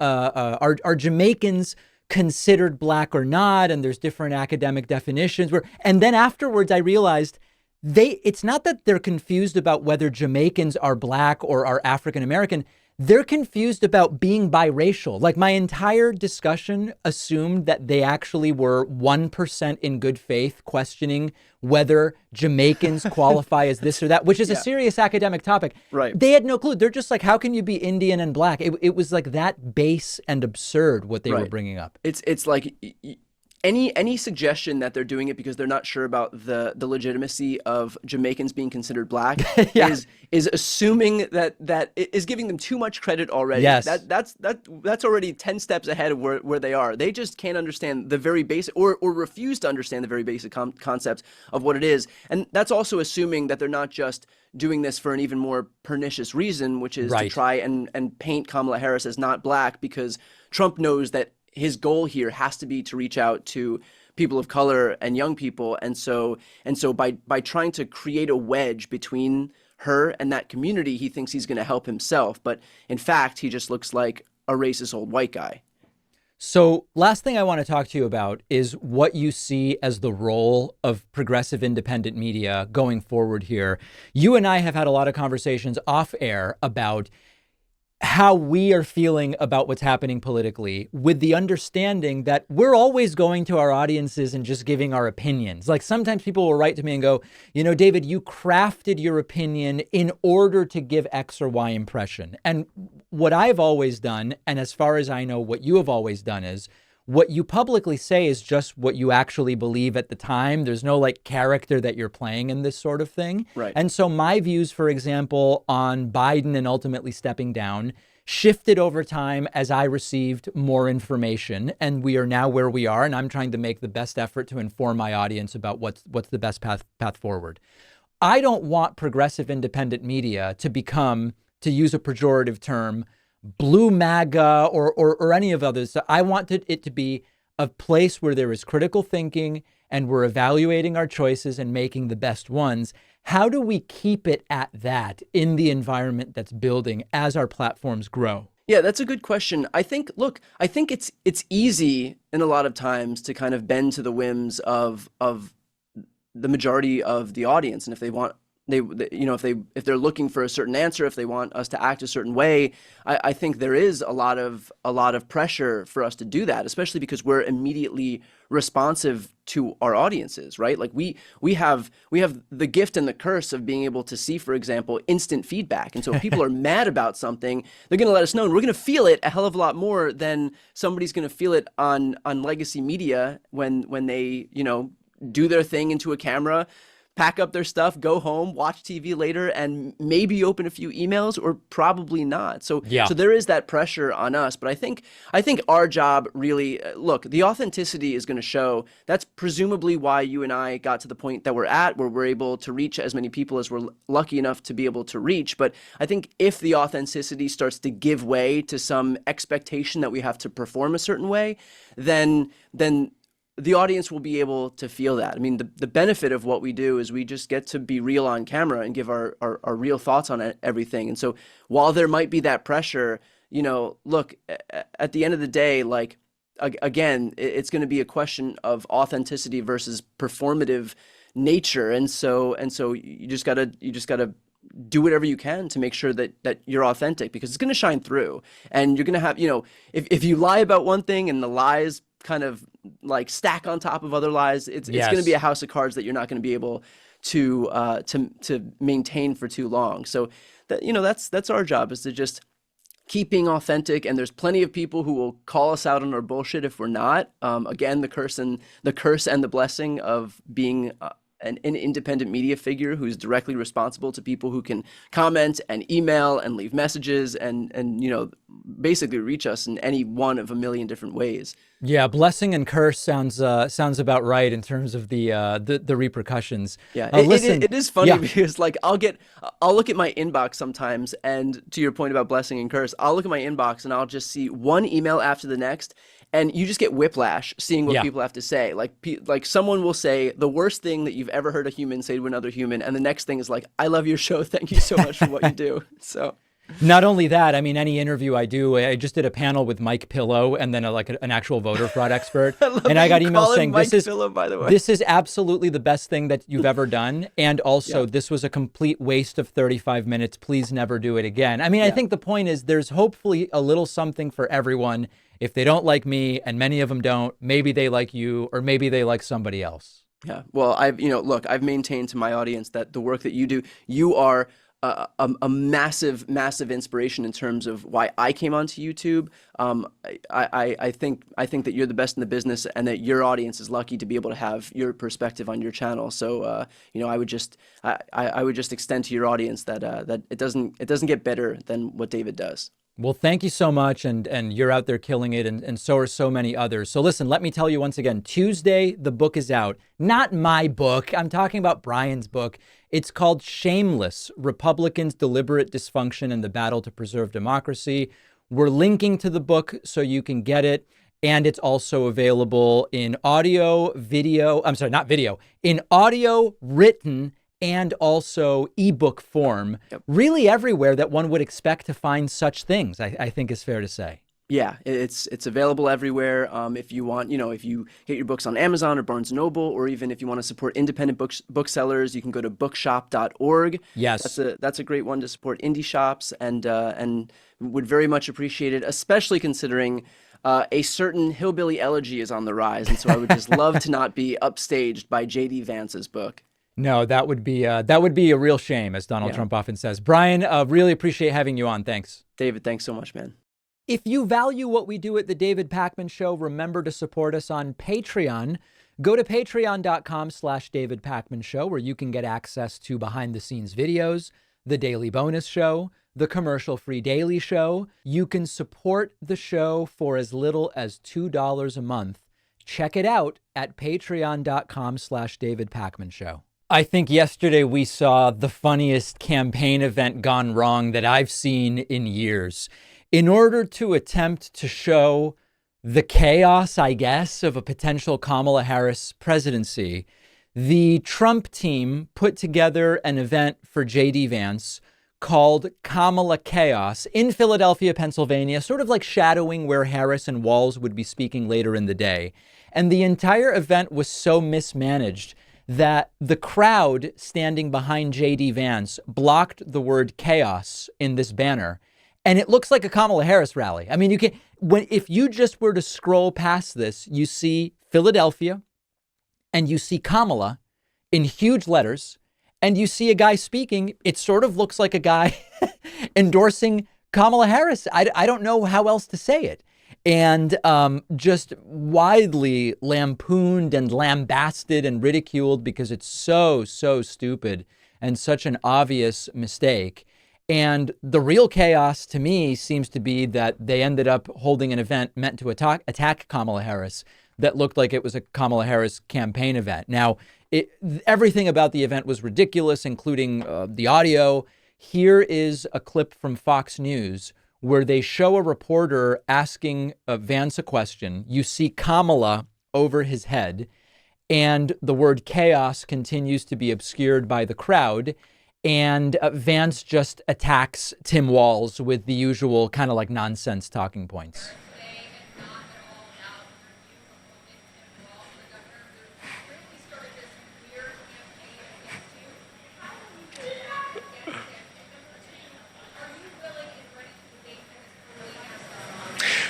considered black or not, and there's different academic definitions. And then afterwards, I realized it's not that they're confused about whether Jamaicans are black or are African American. They're confused about being biracial. Like my entire discussion assumed that they actually were 1% in good faith questioning whether Jamaicans qualify as this or that, which is a serious academic topic. Right. They had no clue. They're just like, how can you be Indian and black? It was like that base and absurd what they were bringing up. It's like any suggestion that they're doing it because they're not sure about the legitimacy of Jamaicans being considered black is assuming that is giving them too much credit already. Yes. That's already 10 steps ahead of where they are. They just can't understand the very basic or refuse to understand the very basic concepts of what it is. And that's also assuming that they're not just doing this for an even more pernicious reason, which is to try and paint Kamala Harris as not black because Trump knows that his goal here has to be to reach out to people of color and young people. And so by trying to create a wedge between her and that community, he thinks he's going to help himself. But in fact, he just looks like a racist old white guy. So last thing I want to talk to you about is what you see as the role of progressive independent media going forward here. You and I have had a lot of conversations off air about how we are feeling about what's happening politically, with the understanding that we're always going to our audiences and just giving our opinions. Like sometimes people will write to me and go, you know, David, you crafted your opinion in order to give X or Y impression. And what I've always done, and as far as I know, what you have always done is what you publicly say is just what you actually believe at the time. There's no like character that you're playing in this sort of thing. Right. And so my views, for example, on Biden and ultimately stepping down shifted over time as I received more information. And we are now where we are. And I'm trying to make the best effort to inform my audience about what's the best path forward. I don't want progressive independent media to become, to use a pejorative term, blue MAGA or any of others. So I want it to be a place where there is critical thinking and we're evaluating our choices and making the best ones. How do we keep it at that in the environment that's building as our platforms grow? Yeah, that's a good question. I think it's easy in a lot of times to kind of bend to the whims of the majority of the audience. And if they want, if they're looking for a certain answer, if they want us to act a certain way, I think there is a lot of pressure for us to do that, especially because we're immediately responsive to our audiences, right? Like we have the gift and the curse of being able to see, for example, instant feedback. And so if people are mad about something, they're going to let us know, and we're going to feel it a hell of a lot more than somebody's going to feel it on legacy media when they, do their thing into a camera, pack up their stuff, go home, watch TV later, and maybe open a few emails, or probably not. So there is that pressure on us. But I think our job really, look, the authenticity is going to show. That's presumably why you and I got to the point that we're at, where we're able to reach as many people as we're lucky enough to be able to reach. But I think if the authenticity starts to give way to some expectation that we have to perform a certain way, then the audience will be able to feel that. I mean, the benefit of what we do is we just get to be real on camera and give our real thoughts on everything. And so while there might be that pressure, look, at the end of the day, like, again, it's going to be a question of authenticity versus performative nature. And so you just gotta do whatever you can to make sure that you're authentic, because it's going to shine through. And you're going to have, if you lie about one thing and the lies kind of like stack on top of other lies, it's going to be a house of cards that you're not going to be able to maintain for too long. So that's our job, is to just keep being authentic. And there's plenty of people who will call us out on our bullshit if we're not. Again, the curse and the blessing of being an independent media figure who's directly responsible to people who can comment and email and leave messages and basically reach us in any one of a million different ways. Yeah, blessing and curse sounds about right in terms of the repercussions. Yeah, listen, it is funny because like I'll look at my inbox sometimes, and to your point about blessing and curse, I'll look at my inbox and I'll just see one email after the next. And you just get whiplash seeing what people have to say. Like someone will say the worst thing that you've ever heard a human say to another human, and the next thing is like, "I love your show. Thank you so much for what you do." So, not only that, I mean, any interview I do, I just did a panel with Mike Pillow and then an actual voter fraud expert, and I got emails saying this is absolutely the best thing that you've ever done, and also this was a complete waste of 35 minutes. Please never do it again. I mean, I think the point is there's hopefully a little something for everyone. If they don't like me, and many of them don't, maybe they like you, or maybe they like somebody else. Yeah. Well, I've maintained to my audience that the work that you do, you are a massive inspiration in terms of why I came onto YouTube. I think that you're the best in the business, and that your audience is lucky to be able to have your perspective on your channel. So, I would just extend to your audience that it doesn't get better than what David does. Well, thank you so much, and you're out there killing it, and so are so many others. So listen, let me tell you once again, Tuesday, the book is out. Not my book. I'm talking about Brian's book. It's called Shameless: Republicans' Deliberate Dysfunction and the Battle to Preserve Democracy. We're linking to the book so you can get it, and it's also available in audio, in audio, written, and also ebook form, really everywhere that one would expect to find such things, I think is fair to say. Yeah, it's available everywhere. If you want, if you get your books on Amazon or Barnes & Noble, or even if you want to support independent booksellers, you can go to bookshop.org. Yes. That's a great one to support indie shops, and would very much appreciate it, especially considering a certain hillbilly elegy is on the rise. And so I would just love to not be upstaged by JD Vance's book. No, that would be a real shame, as Donald Trump often says. Brian, really appreciate having you on. Thanks. David, thanks so much, man. If you value what we do at The David Pakman Show, remember to support us on Patreon. Go to patreon.com/David Pakman Show, where you can get access to behind-the-scenes videos, the Daily Bonus Show, the commercial-free Daily Show. You can support the show for as little as $2 a month. Check it out at patreon.com/David Pakman Show. I think yesterday we saw the funniest campaign event gone wrong that I've seen in years. In order to attempt to show the chaos, I guess, of a potential Kamala Harris presidency, the Trump team put together an event for JD Vance called Kamala Chaos in Philadelphia, Pennsylvania, sort of like shadowing where Harris and Walz would be speaking later in the day. And the entire event was so mismanaged that the crowd standing behind JD Vance blocked the word chaos in this banner. And it looks like a Kamala Harris rally. I mean, if you just were to scroll past this, you see Philadelphia and you see Kamala in huge letters, and you see a guy speaking. It sort of looks like a guy endorsing Kamala Harris. I don't know how else to say it. And just widely lampooned and lambasted and ridiculed because it's so stupid and such an obvious mistake. And the real chaos to me seems to be that they ended up holding an event meant to attack Kamala Harris that looked like it was a Kamala Harris campaign event. Now, everything about the event was ridiculous, including the audio. Here is a clip from Fox News where they show a reporter asking Vance a question. You see Kamala over his head, and the word chaos continues to be obscured by the crowd. And Vance just attacks Tim Walz with the usual kind of like nonsense talking points.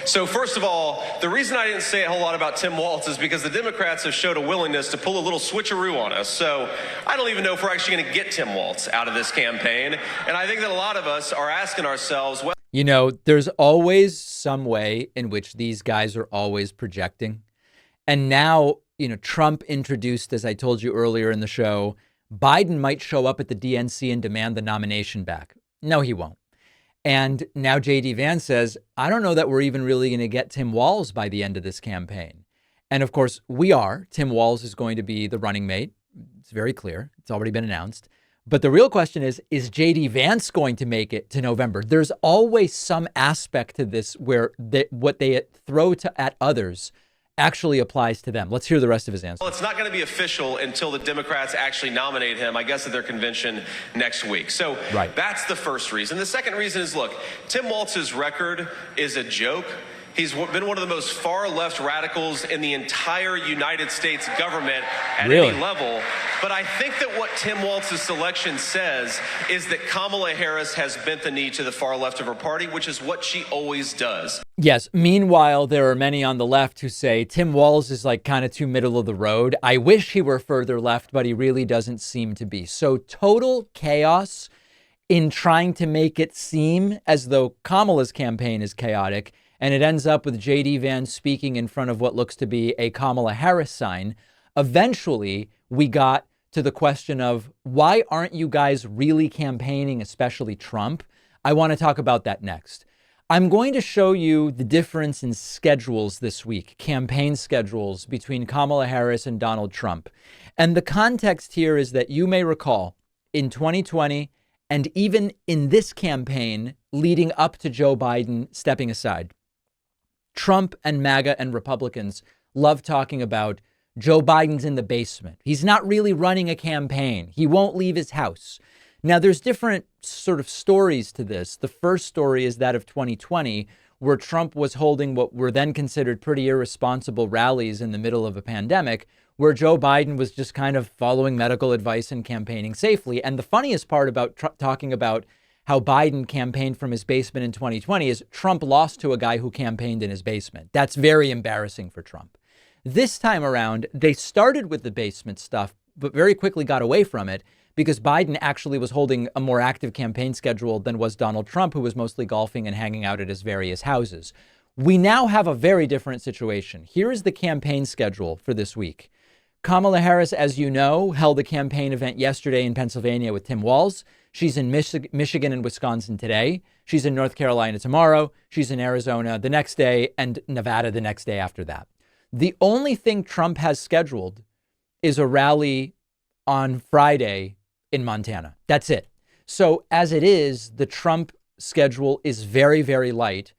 So first of all, the reason I didn't say a whole lot about Tim Walz is because the Democrats have showed a willingness to pull a little switcheroo on us. So I don't even know if we're actually going to get Tim Walz out of this campaign. And I think that a lot of us are asking ourselves, well, you know, there's always some way in which these guys are always projecting. And now, you know, Trump introduced, as I told you earlier in the show, Biden might show up at the DNC and demand the nomination back. No, he won't. And now JD Vance says, I don't know that we're even really going to get Tim Walz by the end of this campaign. And of course, we are. Tim Walz is going to be the running mate. It's very clear. It's already been announced. But the real question is JD Vance going to make it to November? There's always some aspect to this where what they throw at others actually applies to them. Let's hear the rest of his answer. Well, it's not going to be official until the Democrats actually nominate him, I guess, at their convention next week. So That's the first reason. The second reason is, look, Tim Walz's record is a joke. He's been one of the most far left radicals in the entire United States government at any level. But I think that what Tim Walz's selection says is that Kamala Harris has bent the knee to the far left of her party, which is what she always does. Yes. Meanwhile, there are many on the left who say Tim Walz is like kind of too middle of the road. I wish he were further left, but he really doesn't seem to be. So total chaos in trying to make it seem as though Kamala's campaign is chaotic. And it ends up with JD Vance speaking in front of what looks to be a Kamala Harris sign. Eventually, we got to the question of why aren't you guys really campaigning, especially Trump? I want to talk about that next. I'm going to show you the difference in schedules this week, campaign schedules between Kamala Harris and Donald Trump. And the context here is that you may recall in 2020 and even in this campaign leading up to Joe Biden stepping aside, Trump and MAGA and Republicans love talking about Joe Biden's in the basement. He's not really running a campaign. He won't leave his house. Now, there's different sort of stories to this. The first story is that of 2020, where Trump was holding what were then considered pretty irresponsible rallies in the middle of a pandemic, where Joe Biden was just kind of following medical advice and campaigning safely. And the funniest part about talking about how Biden campaigned from his basement in 2020 is Trump lost to a guy who campaigned in his basement. That's very embarrassing for Trump. This time around, they started with the basement stuff, but very quickly got away from it because Biden actually was holding a more active campaign schedule than was Donald Trump, who was mostly golfing and hanging out at his various houses. We now have a very different situation. Here is the campaign schedule for this week. Kamala Harris, as you know, held a campaign event yesterday in Pennsylvania with Tim Walz. She's in Michigan and Wisconsin today. She's in North Carolina tomorrow. She's in Arizona the next day and Nevada the next day after that. The only thing Trump has scheduled is a rally on Friday in Montana. That's it. So as it is, the Trump schedule is very, very light,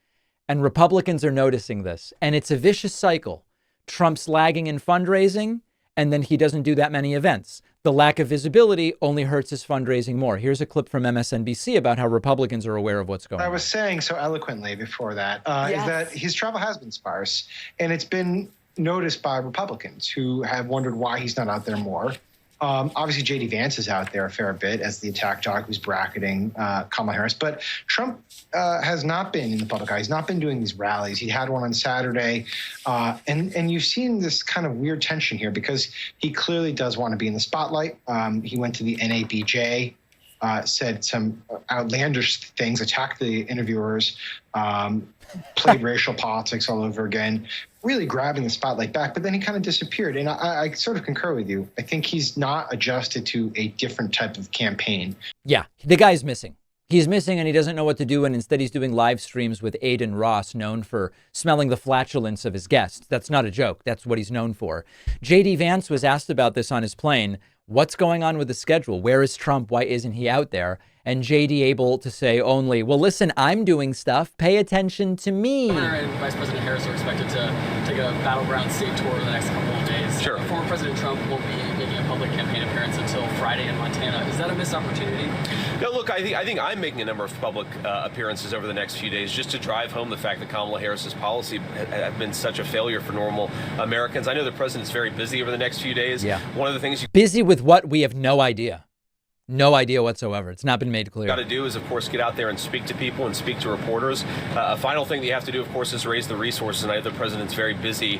and Republicans are noticing this. And it's a vicious cycle. Trump's lagging in fundraising, and then he doesn't do that many events. The lack of visibility only hurts his fundraising more. Here's a clip from MSNBC about how Republicans are aware of what's going on. I was saying so eloquently before that, is that his travel has been sparse, and it's been noticed by Republicans who have wondered why he's not out there more. Obviously, JD Vance is out there a fair bit as the attack dog who's bracketing Kamala Harris. But Trump has not been in the public eye. He's not been doing these rallies. He had one on Saturday. And you've seen this kind of weird tension here because he clearly does want to be in the spotlight. He went to the NABJ, said some outlandish things, attacked the interviewers, played racial politics all over again, really grabbing the spotlight back, but then he kind of disappeared. And I sort of concur with you. I think he's not adjusted to a different type of campaign. Yeah, the guy's missing. He's missing and he doesn't know what to do. And instead he's doing live streams with Aiden Ross, known for smelling the flatulence of his guests. That's not a joke. That's what he's known for. JD Vance was asked about this on his plane. What's going on with the schedule? Where is Trump? Why isn't he out there? And JD able to say only, well, listen, I'm doing stuff. Pay attention to me. Governor and Vice President Harris are expected to take a battleground state tour in the next couple of days. Sure. Former President Trump won't be making a public campaign appearance until Friday in Montana. Is that a missed opportunity? No, look, I think I'm making a number of public appearances over the next few days just to drive home the fact that Kamala Harris's policy have been such a failure for normal Americans. I know the president's very busy over the next few days. Yeah. One of the things busy with what? We have no idea. No idea whatsoever. It's not been made clear. Got to do is, of course, get out there and speak to people and speak to reporters. A final thing that you have to do, of course, is raise the resources, and I know the president's very busy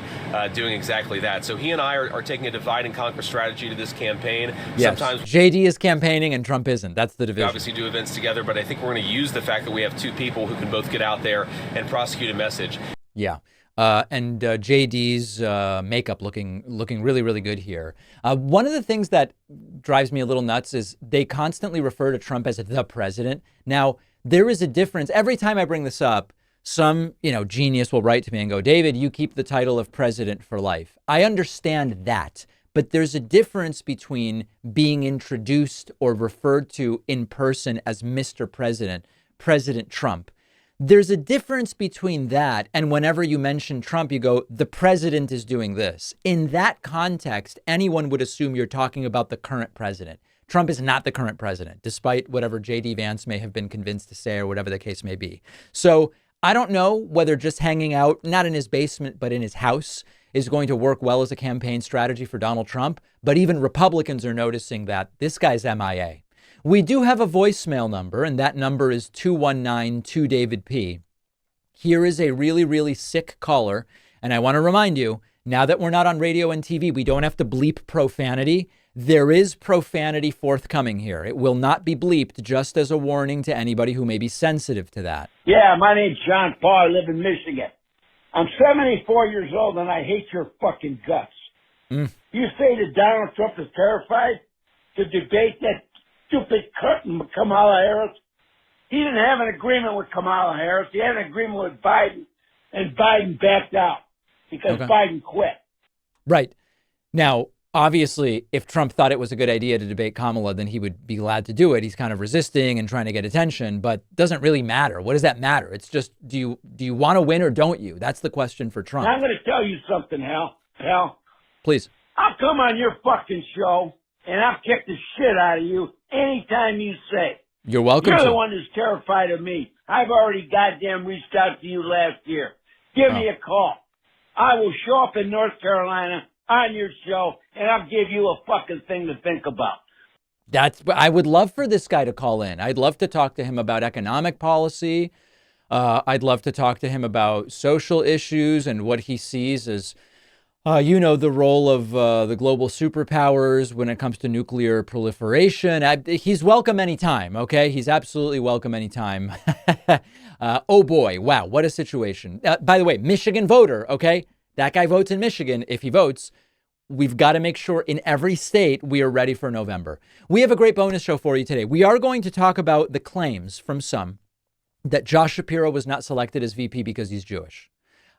doing exactly that. So he and I are taking a divide and conquer strategy to this campaign. Yes. Sometimes JD is campaigning and Trump isn't. That's the division. We obviously do events together, but I think we're going to use the fact that we have two people who can both get out there and prosecute a message. Yeah. And JD's makeup looking really, really good here. One of the things that drives me a little nuts is they constantly refer to Trump as the president. Now, there is a difference. Every time I bring this up, some, genius will write to me and go, David, you keep the title of president for life. I understand that. But there's a difference between being introduced or referred to in person as Mr. President, President Trump. There's a difference between that and whenever you mention Trump, you go, the president is doing this. In that context, anyone would assume you're talking about the current president. Trump is not the current president, despite whatever JD Vance may have been convinced to say or whatever the case may be. So I don't know whether just hanging out, not in his basement, but in his house, is going to work well as a campaign strategy for Donald Trump. But even Republicans are noticing that this guy's MIA. We do have a voicemail number, and that number is 219-2-DAVID-P. Here is a really, really sick caller. And I want to remind you, now that we're not on radio and TV, we don't have to bleep profanity. There is profanity forthcoming here. It will not be bleeped, just as a warning to anybody who may be sensitive to that. Yeah, my name's John Paul. I live in Michigan. I'm 74 years old, and I hate your fucking guts. You say that Donald Trump is terrified to debate that stupid Kamala Harris? He didn't have an agreement with Kamala Harris. He had an agreement with Biden, and Biden backed out because Biden quit. Right. Now, obviously, if Trump thought it was a good idea to debate Kamala, then he would be glad to do it. He's kind of resisting and trying to get attention, but doesn't really matter. What does that matter? It's just, do you want to win or don't you? That's the question for Trump. Now, I'm going to tell you something, Hal. Please. I'll come on your fucking show, and I'll kick the shit out of you anytime you say. You're welcome You're to. the one who's terrified of me. I've already goddamn reached out to you last year. Give me a call. I will show up in North Carolina on your show, and I'll give you a fucking thing to think about. I would love for this guy to call in. I'd love to talk to him about economic policy. I'd love to talk to him about social issues and what he sees as, the role of the global superpowers when it comes to nuclear proliferation. He's welcome anytime, okay? He's absolutely welcome anytime. Oh boy, wow, what a situation. By the way, Michigan voter, okay? That guy votes in Michigan. If he votes, we've got to make sure in every state we are ready for November. We have a great bonus show for you today. We are going to talk about the claims from some that Josh Shapiro was not selected as VP because he's Jewish.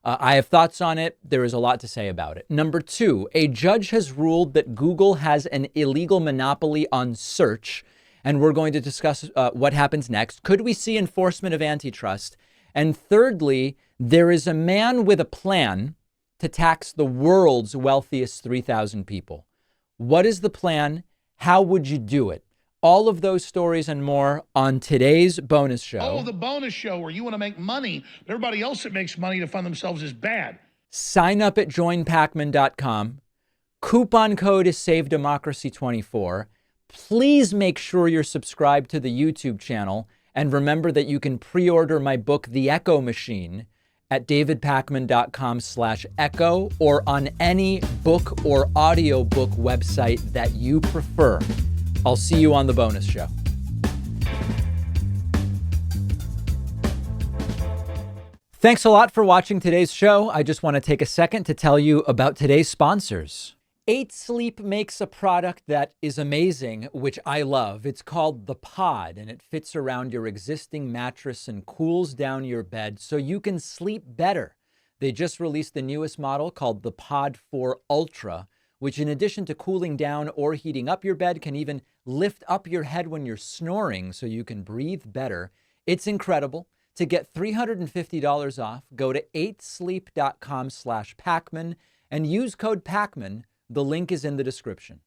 I have thoughts on it. There is a lot to say about it. Number two, a judge has ruled that Google has an illegal monopoly on search, and we're going to discuss what happens next. Could we see enforcement of antitrust? And thirdly, there is a man with a plan to tax the world's wealthiest 3,000 people. What is the plan? How would you do it? All of those stories and more on today's bonus show. Oh, the bonus show where you want to make money. Everybody else that makes money to fund themselves is bad. Sign up at joinpacman.com. Coupon code is SaveDemocracy24. Please make sure you're subscribed to the YouTube channel. And remember that you can pre-order my book, The Echo Machine, at davidpacman.com/echo or on any book or audiobook website that you prefer. I'll see you on the bonus show. Thanks a lot for watching today's show. I just want to take a second to tell you about today's sponsors. 8 Sleep makes a product that is amazing, which I love. It's called the Pod, and it fits around your existing mattress and cools down your bed so you can sleep better. They just released the newest model called the Pod 4 Ultra, which in addition to cooling down or heating up your bed, can even lift up your head when you're snoring so you can breathe better. It's incredible. To get $350 off, go to 8sleep.com/Pacman and use code Pacman. The link is in the description.